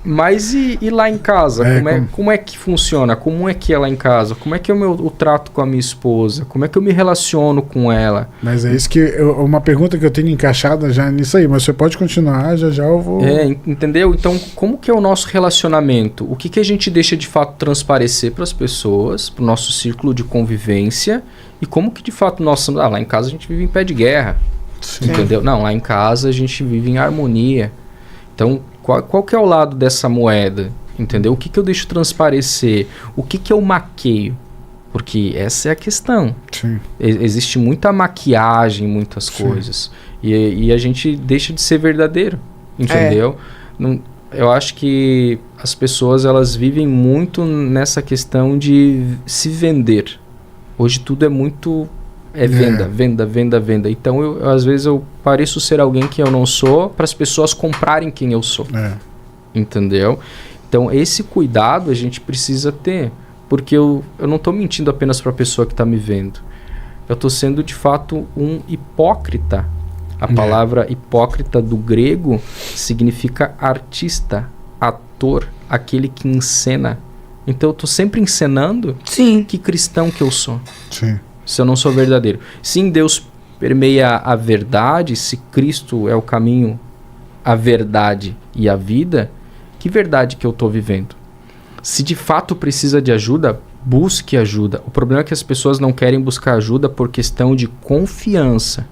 mas e lá em casa? Como é que funciona? Como é que é lá em casa? Como é que é o trato com a minha esposa? Como é que eu me relaciono com ela? Mas é isso que... uma pergunta que eu tenho encaixada já nisso aí, mas você pode continuar, já eu vou... Entendeu? Então, como que é o nosso relacionamento? O que a gente deixa de fato transparecer para as pessoas, para o nosso círculo de convivência, e como que de fato lá em casa a gente vive em pé de guerra. Sim. Entendeu? Não, lá em casa a gente vive em harmonia. Então, qual que é o lado dessa moeda? Entendeu? O que eu deixo transparecer? O que eu maqueio? Porque essa é a questão. Sim. Existe muita maquiagem, muitas coisas. E a gente deixa de ser verdadeiro. Entendeu? Eu acho que as pessoas elas vivem muito nessa questão de se vender. Hoje tudo é muito... venda. Então, às vezes, eu pareço ser alguém que eu não sou para as pessoas comprarem quem eu sou. entendeu? Então, esse cuidado a gente precisa ter, porque eu não estou mentindo apenas para a pessoa que está me vendo. Eu estou sendo, de fato, um hipócrita. A palavra hipócrita do grego significa artista, ator, aquele que encena. Então, eu estou sempre encenando. Sim. Que cristão que eu sou. Sim. Se eu não sou verdadeiro. Sim, Deus permeia a verdade, se Cristo é o caminho, a verdade e a vida, que verdade que eu estou vivendo? Se de fato precisa de ajuda, busque ajuda. O problema é que as pessoas não querem buscar ajuda por questão de confiança.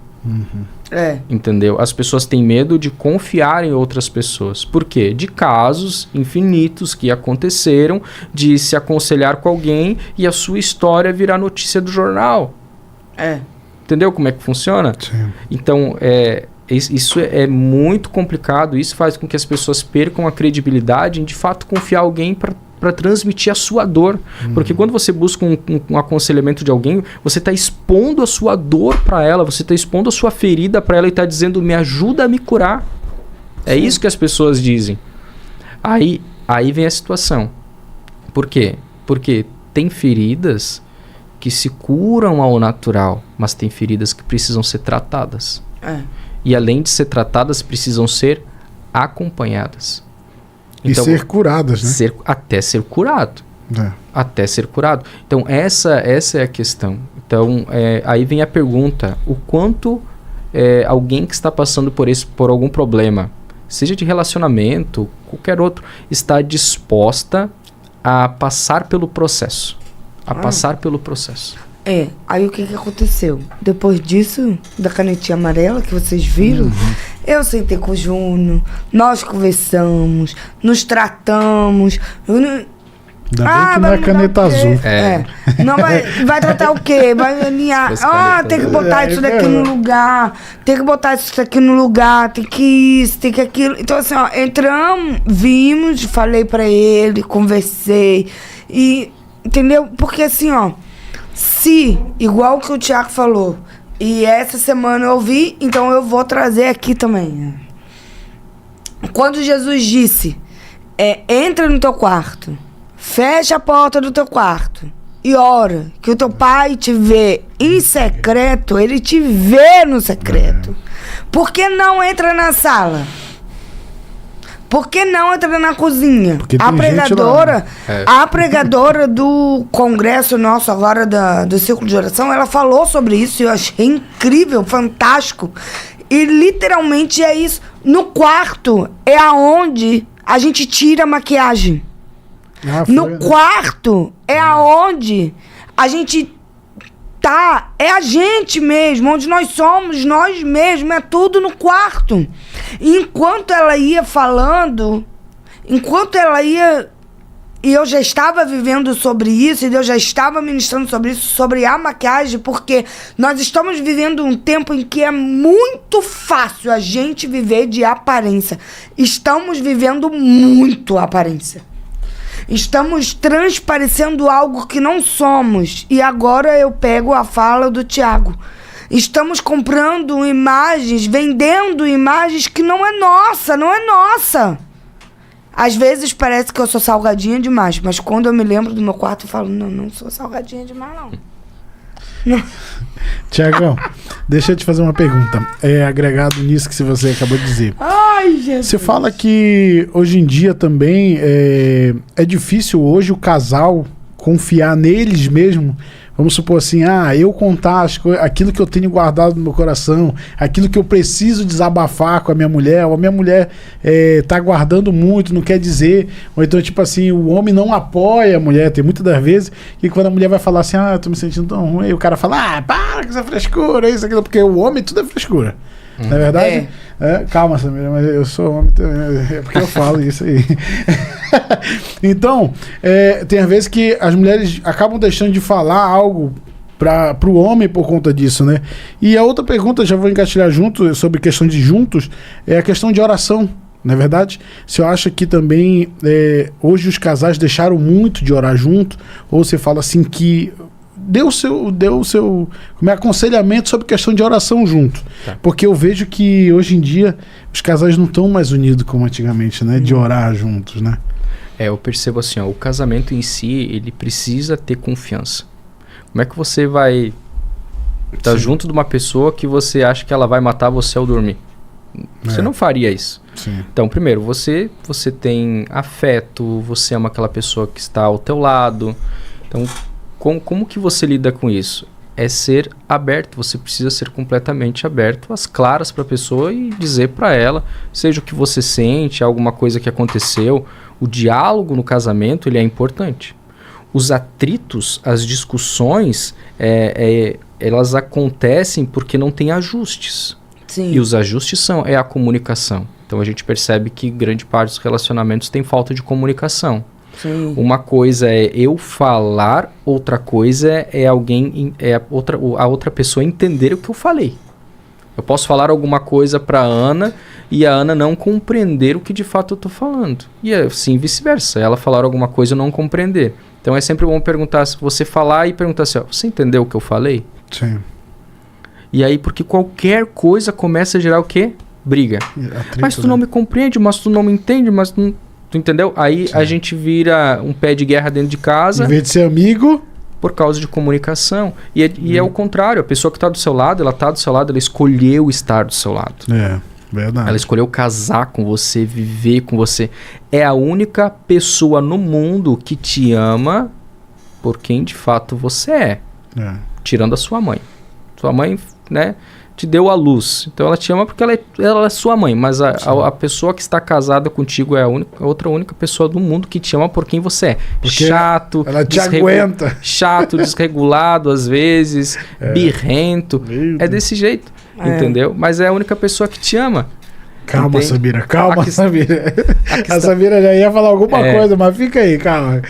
Entendeu? As pessoas têm medo de confiar em outras pessoas. Por quê? De casos infinitos que aconteceram, de se aconselhar com alguém e a sua história virar notícia do jornal. Entendeu como é que funciona? Sim. Então, isso é muito complicado. Isso faz com que as pessoas percam a credibilidade em de fato confiar em alguém para transmitir a sua dor. Porque quando você busca um aconselhamento de alguém, você está expondo a sua dor para ela, você está expondo a sua ferida para ela e está dizendo, me ajuda a me curar. É isso que as pessoas dizem. Aí vem a situação. Por quê? Porque tem feridas que se curam ao natural, mas tem feridas que precisam ser tratadas. E além de ser tratadas, precisam ser acompanhadas. Então, e ser curadas, né? Até ser curado. Até ser curado. Então, essa é a questão. Então, aí vem a pergunta. O quanto alguém que está passando por algum problema, seja de relacionamento, qualquer outro, está disposta a passar pelo processo. Passar pelo processo. Aí o que aconteceu? Depois disso, da canetinha amarela que vocês viram, eu sentei com o Júnior, nós conversamos, nos tratamos. Ainda bem que não é caneta azul. Não vai tratar o quê? Vai alinhar. Tem que botar isso daqui no lugar. Tem que botar isso daqui no lugar. Tem que isso, tem que aquilo. Então, assim, entramos, vimos, falei pra ele, conversei. E, entendeu? Porque, assim, se, igual que o Tiago falou, e essa semana eu ouvi, então eu vou trazer aqui também. Quando Jesus disse, entra no teu quarto, fecha a porta do teu quarto e ora, que o teu pai te vê em secreto, ele te vê no secreto. Por que não entra na sala? Por que não entra na cozinha? A pregadora do congresso nosso agora, do Círculo de Oração, ela falou sobre isso e eu achei incrível, fantástico. E literalmente é isso. No quarto é aonde a gente tira a maquiagem. No quarto é aonde a gente tá, é a gente mesmo, onde nós somos, nós mesmos, é tudo no quarto. E enquanto ela ia falando, e eu já estava vivendo sobre isso, e eu já estava ministrando sobre isso, sobre a maquiagem, porque nós estamos vivendo um tempo em que é muito fácil a gente viver de aparência. Estamos vivendo muito aparência. Estamos transparecendo algo que não somos. E agora eu pego a fala do Tiago. Estamos comprando imagens, vendendo imagens que não é nossa. Às vezes parece que eu sou salgadinha demais, mas quando eu me lembro do meu quarto, eu falo, não sou salgadinha demais, não. Tiagão, deixa eu te fazer uma pergunta. Agregado nisso que você acabou de dizer. Ai, Jesus. Você fala que hoje em dia também é difícil hoje o casal confiar neles mesmo. Vamos supor assim, eu contar aquilo que eu tenho guardado no meu coração, aquilo que eu preciso desabafar com a minha mulher, ou a minha mulher tá guardando muito, não quer dizer. Ou então, tipo assim, o homem não apoia a mulher. Tem muitas das vezes que quando a mulher vai falar assim, eu tô me sentindo tão ruim, aí o cara fala, para com essa frescura, isso, aquilo, porque o homem tudo é frescura. Não é verdade? Calma, Samira, mas eu sou homem também, é porque eu falo isso aí. Então, tem às vezes que as mulheres acabam deixando de falar algo para o homem por conta disso, né? E a outra pergunta, já vou engatilhar junto, sobre questão de juntos, é a questão de oração, não é verdade? Você acha que também hoje os casais deixaram muito de orar junto? Ou você fala assim que dê o seu como é, aconselhamento sobre questão de oração junto. Tá. Porque eu vejo que hoje em dia os casais não estão mais unidos como antigamente, né? De orar juntos, né? Eu percebo assim, ó, o casamento em si, ele precisa ter confiança. Como é que você vai estar junto de uma pessoa que você acha que ela vai matar você ao dormir? Você não faria isso. Sim. Então, primeiro, você tem afeto, você ama aquela pessoa que está ao teu lado. Então, como que você lida com isso? É ser aberto, você precisa ser completamente aberto, às claras para a pessoa e dizer para ela, seja o que você sente, alguma coisa que aconteceu. O diálogo no casamento, ele é importante. Os atritos, as discussões, elas acontecem porque não tem ajustes. Sim. E os ajustes é a comunicação. Então a gente percebe que grande parte dos relacionamentos tem falta de comunicação. Sim. Uma coisa é eu falar, outra coisa é a outra pessoa entender o que eu falei. Eu posso falar alguma coisa para a Ana e a Ana não compreender o que de fato eu estou falando. E assim vice-versa, ela falar alguma coisa e não compreender. Então é sempre bom perguntar, se você falar e perguntar assim, ó, você entendeu o que eu falei? Sim. E aí, porque qualquer coisa começa a gerar o quê? Briga. Atrito, mas tu não me compreende, mas tu não me entende, mas tu entendeu? Aí a gente vira um pé de guerra dentro de casa. Em vez de ser amigo... Por causa de comunicação. E é o contrário, a pessoa que está do seu lado, ela escolheu estar do seu lado. É, verdade. Ela escolheu casar com você, viver com você. É a única pessoa no mundo que te ama por quem de fato você é. Tirando a sua mãe. Sua mãe, né, te deu a luz. Então ela te ama porque ela é sua mãe. Mas a pessoa que está casada contigo é a outra única pessoa do mundo que te ama por quem você é. Porque chato. Ela te aguenta. Chato, desregulado às vezes, birrento. É desse jeito, entendeu? Mas é a única pessoa que te ama. Calma, Samira, calma, Samira. A Samira já ia falar alguma coisa, mas fica aí, calma.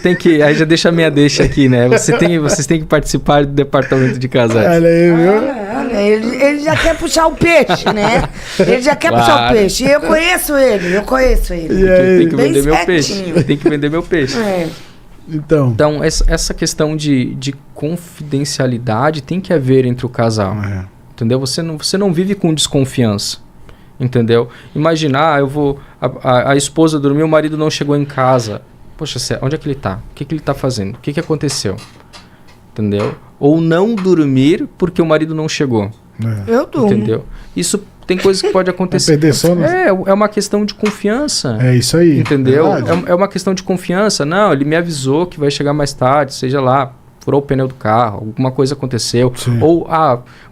Tem que, aí já deixa a minha deixa aqui, né? Vocês têm que participar do departamento de casais. Olha aí, viu? Ele já quer puxar o peixe, né? Ele já quer puxar o peixe. E eu conheço ele. Tem que vender meu peixe. Tem que vender meu peixe. Então essa questão de confidencialidade tem que haver entre o casal. Entendeu? Você não vive com desconfiança. Entendeu? Imagina, a esposa dormiu, o marido não chegou em casa. Poxa, onde é que ele tá? O que ele tá fazendo? O que aconteceu? Entendeu? Ou não dormir porque o marido não chegou. Eu durmo. Entendeu? Isso tem coisas que pode acontecer. É uma questão de confiança. É isso aí. Entendeu? É uma questão de confiança. Não, ele me avisou que vai chegar mais tarde, seja lá, furou o pneu do carro, alguma coisa aconteceu. Sim. Ou,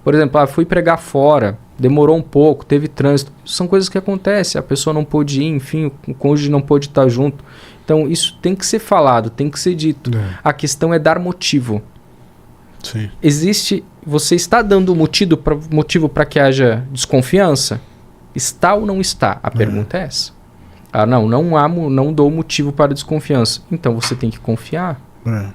por exemplo, fui pregar fora, demorou um pouco, teve trânsito. São coisas que acontecem, a pessoa não pôde ir, enfim, o cônjuge não pôde estar junto. Então, isso tem que ser falado, tem que ser dito. A questão é dar motivo. Sim. Você está dando motivo para que haja desconfiança? Está ou não está? A pergunta é essa. Não dou motivo para desconfiança. Então, você tem que confiar.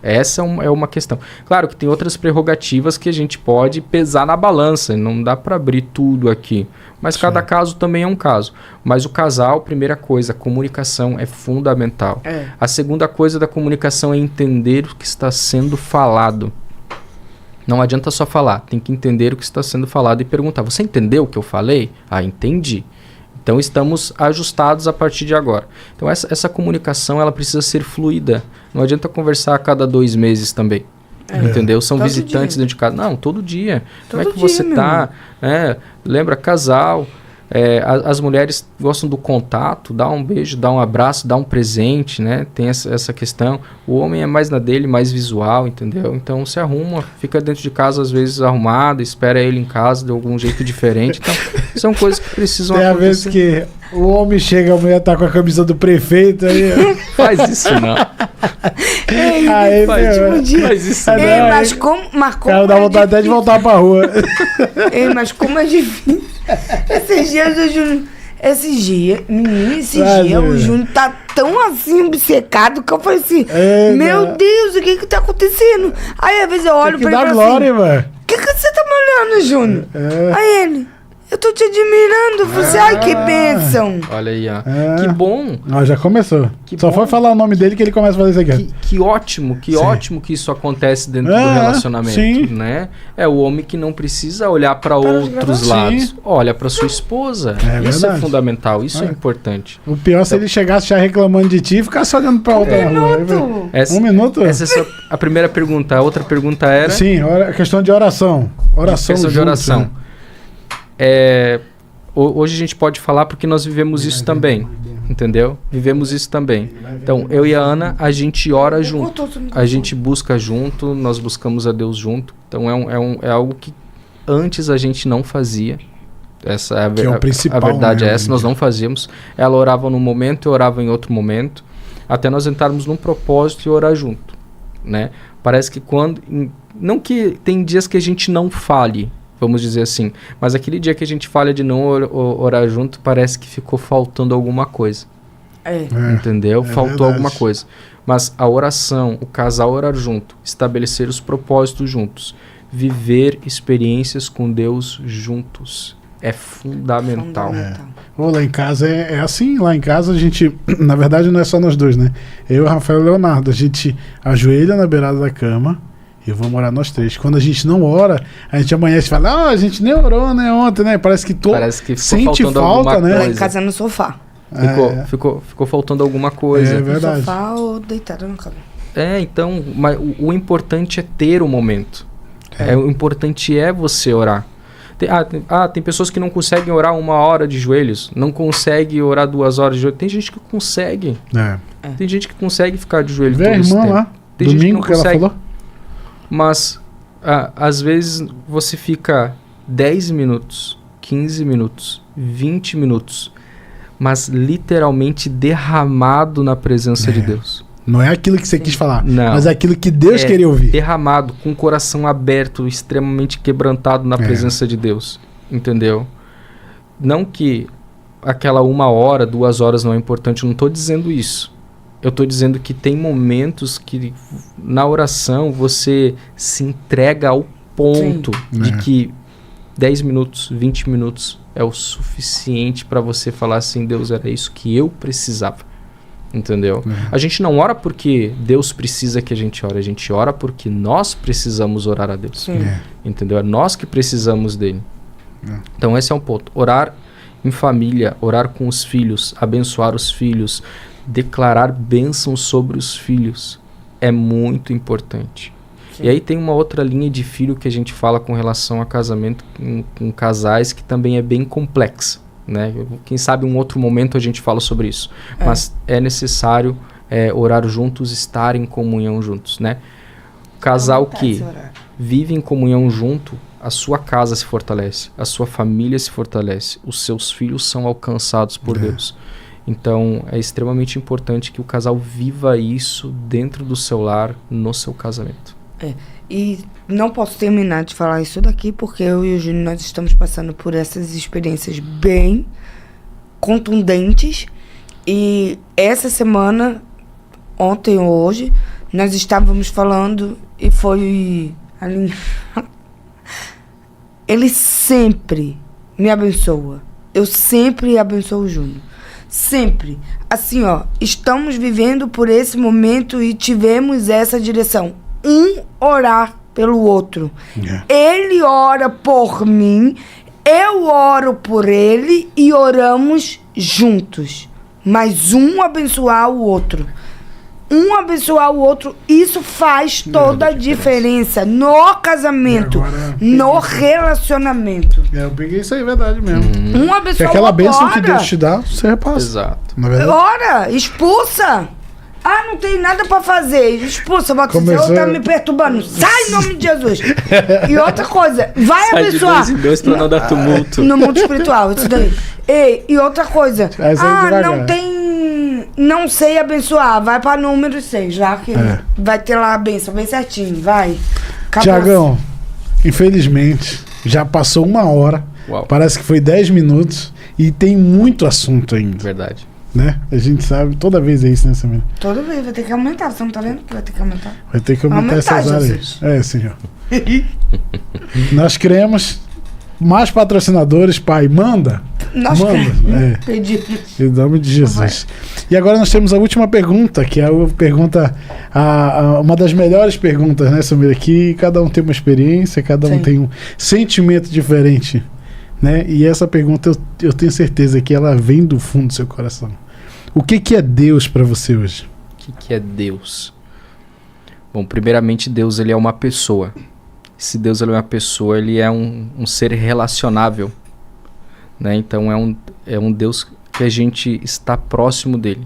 Essa é uma questão. Claro que tem outras prerrogativas que a gente pode pesar na balança. Não dá para abrir tudo aqui. Mas cada caso também é um caso. Mas o casal, primeira coisa, a comunicação é fundamental. A segunda coisa da comunicação é entender o que está sendo falado. Não adianta só falar. Tem que entender o que está sendo falado e perguntar. Você entendeu o que eu falei? Entendi. Então estamos ajustados a partir de agora. Então essa comunicação ela precisa ser fluida. Não adianta conversar a cada 2 meses também. Entendeu? São todo visitantes dia. Dentro de casa. Não, todo dia. Como é que você está? Lembra, casal. As mulheres gostam do contato, dá um beijo, dá um abraço, dá um presente, né? Tem essa questão. O homem é mais na dele, mais visual, entendeu? Então se arruma, fica dentro de casa às vezes arrumado, espera ele em casa de algum jeito diferente. Então são coisas que precisam acontecer. Tem a vez que o homem chega, a mulher tá com a camisa do prefeito aí. Faz isso não. Faz isso não. Mas como cara, dá vontade até de voltar pra rua. Mas como é difícil. Esses dias o Júnior tá tão assim obcecado que eu falei assim, meu Deus, o que tá acontecendo? Aí às vezes eu olho pra ele e falo assim, o que você tá me olhando, Júnior? Aí ele, Eu tô te admirando. Você, ai, que bênção. Olha aí, ó. Que bom. Já começou. Só foi falar o nome dele que ele começa a fazer isso aqui. Que ótimo que isso acontece dentro do relacionamento, né? É o homem que não precisa olhar para outros lados. Olha para sua esposa. Isso é fundamental, isso é importante. O pior se ele chegasse já reclamando de ti e ficasse olhando para outra rua. Um minuto. Essa é a primeira pergunta. A outra pergunta era... Sim, a questão de oração. Questão de oração. Né? Hoje a gente pode falar porque nós vivemos isso também, entendeu? Vivemos isso também. Então, eu e a Ana, a gente ora junto, a gente busca junto, nós buscamos a Deus junto. Então, é algo que antes a gente não fazia. Essa é a verdade, é essa, nós não fazíamos. Ela orava num momento, eu orava em outro momento, até nós entrarmos num propósito e orar junto, né? Parece que não que tem dias que a gente não fale, vamos dizer assim, mas aquele dia que a gente falha de não orar junto, parece que ficou faltando alguma coisa. Entendeu? Faltou alguma coisa. Mas a oração, o casal orar junto, estabelecer os propósitos juntos, viver experiências com Deus juntos, é fundamental. Lá em casa é assim, lá em casa a gente, na verdade não é só nós dois, né? Eu, Rafael e Leonardo, a gente ajoelha na beirada da cama, e vamos orar nós três. Quando a gente não ora, a gente amanhece e fala, a gente nem orou, né, ontem, né? Parece que sente falta, né? Lá em casa no sofá. Ficou faltando alguma coisa. É verdade. No sofá ou deitado na cama. Então, mas o importante é ter o momento. O importante é você orar. Tem pessoas que não conseguem orar 1 hora de joelhos, não conseguem orar 2 horas de joelhos. Tem gente que consegue. Tem gente que consegue ficar de joelho todo esse tempo. Lá, tem domingo gente que não que ela falou. Mas, às vezes, você fica 10 minutos, 15 minutos, 20 minutos, mas literalmente derramado na presença de Deus. Não é aquilo que você quis falar, não, mas é aquilo que Deus queria ouvir. Derramado, com o coração aberto, extremamente quebrantado na presença de Deus. Entendeu? Não que aquela 1 hora, 2 horas não é importante, eu não estou dizendo isso. Eu estou dizendo que tem momentos que na oração você se entrega ao ponto de que 10 minutos, 20 minutos é o suficiente para você falar assim, Deus, era isso que eu precisava. Entendeu? A gente não ora porque Deus precisa que a gente ora porque nós precisamos orar a Deus. Entendeu? É nós que precisamos dele. Então esse é um ponto. Orar em família, orar com os filhos, abençoar os filhos, declarar bênçãos sobre os filhos é muito importante. E aí tem uma outra linha de filho que a gente fala com relação a casamento com casais que também é bem complexa, né? Quem sabe um outro momento a gente fala sobre isso. Mas é necessário orar juntos, estar em comunhão juntos, né? O casal que vive em comunhão junto, a sua casa se fortalece, a sua família se fortalece, os seus filhos são alcançados por Deus. Então, é extremamente importante que o casal viva isso dentro do seu lar, no seu casamento. E não posso terminar de falar isso daqui, porque eu e o Júnior, nós estamos passando por essas experiências bem contundentes. E essa semana, ontem ou hoje, nós estávamos falando e foi ali... Ele sempre me abençoa. Eu sempre abençoo o Júnior. Sempre. Assim, estamos vivendo por esse momento e tivemos essa direção. Orar pelo outro. Ele ora por mim, eu oro por ele e oramos juntos. Mas abençoar o outro. Abençoar o outro, isso faz toda a diferença no casamento, no relacionamento. Eu peguei isso aí, é verdade mesmo. Abençoar o aquela outro. bênção que Deus te dá, você repassa. Exato. Ora, expulsa. Não tem nada pra fazer. Expulsa, o Senhor tá me perturbando. Sai em nome de Jesus. E outra coisa, vai sai abençoar. De 2 em 2 pra não dar tumulto. No mundo espiritual, isso daí. E outra coisa, não tem... Não sei abençoar, vai pra número 6, já que vai ter lá a bênção bem certinho, vai. Tiagão, infelizmente, já passou 1 hora. Uau. Parece que foi 10 minutos e tem muito assunto ainda. Verdade. Né? A gente sabe, toda vez é isso, né, Samira? Toda vez, vai ter que aumentar, você não tá vendo que vai ter que aumentar? Vai ter que aumentar essas áreas. Senhor. Nós cremos Mais patrocinadores, Pai, manda. Nós pedimos. Em nome de Jesus. E agora nós temos a última pergunta, que é a pergunta, uma das melhores perguntas, né, Samira? Que cada um tem uma experiência, cada um tem um sentimento diferente, né? E essa pergunta eu tenho certeza que ela vem do fundo do seu coração. O que é Deus para você hoje? O que é Deus? Bom, primeiramente Deus ele é uma pessoa. Se Deus ele é uma pessoa, ele é um ser relacionável, né? Então é um Deus que a gente está próximo dele.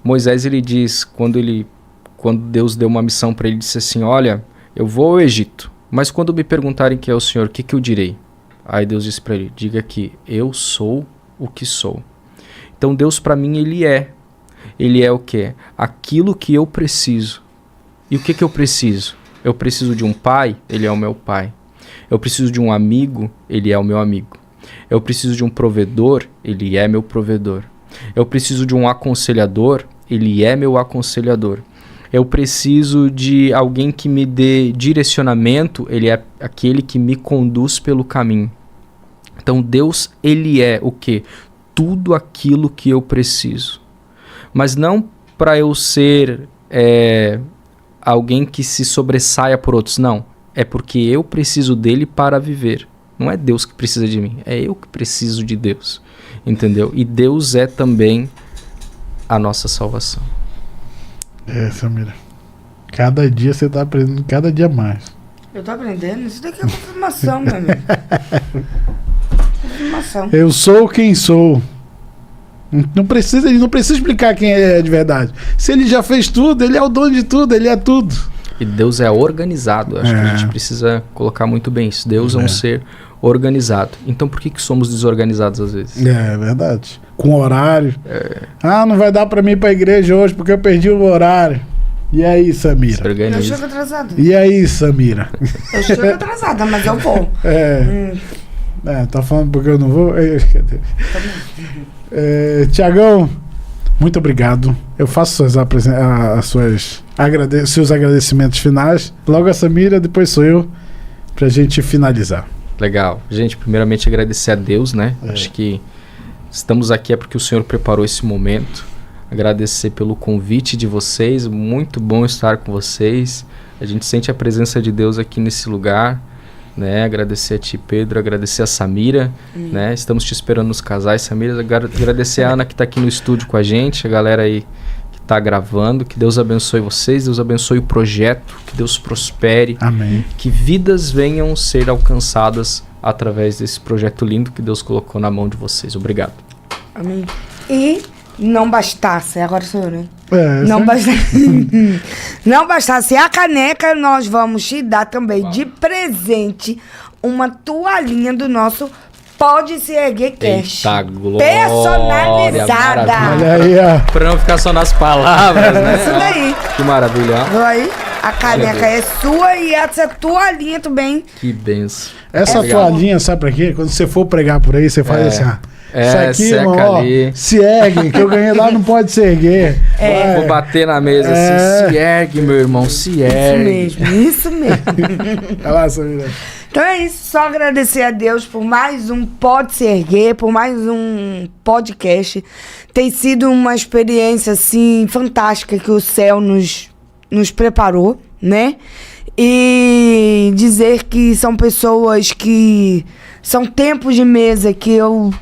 Moisés ele diz, quando Deus deu uma missão para ele, disse assim: olha, eu vou ao Egito, mas quando me perguntarem quem é o Senhor, o que eu direi? Aí Deus disse para ele: diga que eu sou o que sou. Então Deus para mim ele é o quê? Aquilo que eu preciso. E o que eu preciso? Eu preciso de um pai, ele é o meu pai. Eu preciso de um amigo, ele é o meu amigo. Eu preciso de um provedor, ele é meu provedor. Eu preciso de um aconselhador, ele é meu aconselhador. Eu preciso de alguém que me dê direcionamento, ele é aquele que me conduz pelo caminho. Então Deus, ele é o quê? Tudo aquilo que eu preciso. Mas não para eu ser alguém que se sobressaia por outros, não. É porque eu preciso dele para viver. Não é Deus que precisa de mim, é eu que preciso de Deus, entendeu? E Deus é também a nossa salvação. Samira, cada dia você está aprendendo, cada dia mais. Eu estou aprendendo? Isso daqui é confirmação, meu amigo. Confirmação. Eu sou quem sou. Ele não precisa explicar quem é de verdade. Se ele já fez tudo, ele é o dono de tudo, ele é tudo. E Deus é organizado. Acho que a gente precisa colocar muito bem isso. Deus é um ser organizado. Então por que somos desorganizados às vezes? É verdade. Com horário. Não vai dar pra mim ir pra igreja hoje porque eu perdi o horário. E aí, Samira? Eu chego atrasada. E aí, Samira? Eu chego atrasada, mas eu vou. Tá falando porque eu não vou? Tiagão, muito obrigado. Eu faço seus agradecimentos finais. Logo a Samira, depois sou eu, pra gente finalizar. Legal. Gente, primeiramente agradecer a Deus, né? Acho que estamos aqui é porque o Senhor preparou esse momento. Agradecer pelo convite de vocês. Muito bom estar com vocês. A gente sente a presença de Deus aqui nesse lugar. Né? Agradecer a ti, Pedro, agradecer a Samira, né? Estamos te esperando nos casais, Samira. Agradecer a Ana que está aqui no estúdio com a gente, a galera aí que está gravando. Que Deus abençoe vocês, Deus abençoe o projeto, que Deus prospere. Amém. Que vidas venham ser alcançadas através desse projeto lindo que Deus colocou na mão de vocês. Obrigado. Amém. E não bastasse, agora sou eu, né? Não bastasse a caneca, nós vamos te dar também de presente uma toalhinha do nosso Pode Se Erguer Cash. Eita, glória, personalizada. Olha aí, ó. Pra não ficar só nas palavras, né? Isso daí. Que maravilha. Viu aí? A caneca é sua e essa toalhinha também. Que benção. Essa toalhinha, sabe pra quê? Quando você for pregar por aí, você faz assim, isso aqui, seca irmão, ali. Se ergue, que eu ganhei lá, não pode se erguer. Vou bater na mesa assim, se ergue, meu irmão, se ergue. Isso mesmo. Olha lá, Samira. Então é isso, só agradecer a Deus por mais um Pode Se Erguer, por mais um podcast. Tem sido uma experiência, assim, fantástica que o céu nos preparou, né? E dizer que são pessoas que... São tempos de mesa que eu...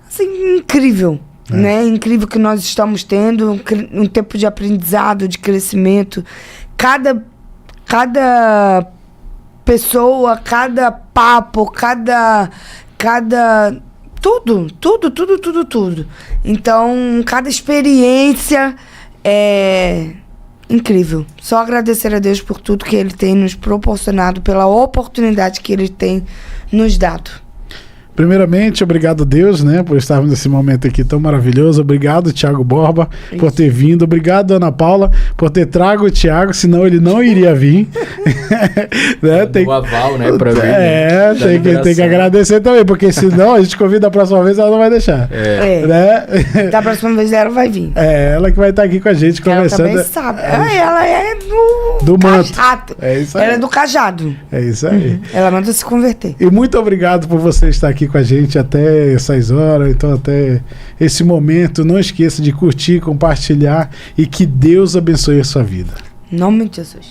Assim, incrível, né? Incrível que nós estamos tendo, um tempo de aprendizado, de crescimento. Cada pessoa, cada papo, cada tudo. Então, cada experiência é incrível. Só agradecer a Deus por tudo que Ele tem nos proporcionado, pela oportunidade que Ele tem nos dado. Primeiramente, obrigado, Deus, né, por estarmos nesse momento aqui tão maravilhoso. Obrigado, Thiago Borba, por ter vindo. Obrigado, Ana Paula, por ter trago o Thiago, senão ele não iria vir. Né? Tem o aval, né, pra mim. Tem que agradecer também, porque senão a gente convida a próxima vez, ela não vai deixar. Né? Da próxima vez ela vai vir. Ela que vai estar aqui com a gente conversando. Ela também sabe. Ela é do manto. Cajado. É isso aí. Ela é do cajado. É isso aí. Ela manda se converter. E muito obrigado por você estar aqui com a gente até essas horas, então até esse momento. Não esqueça de curtir, compartilhar e que Deus abençoe a sua vida. Em nome de Jesus.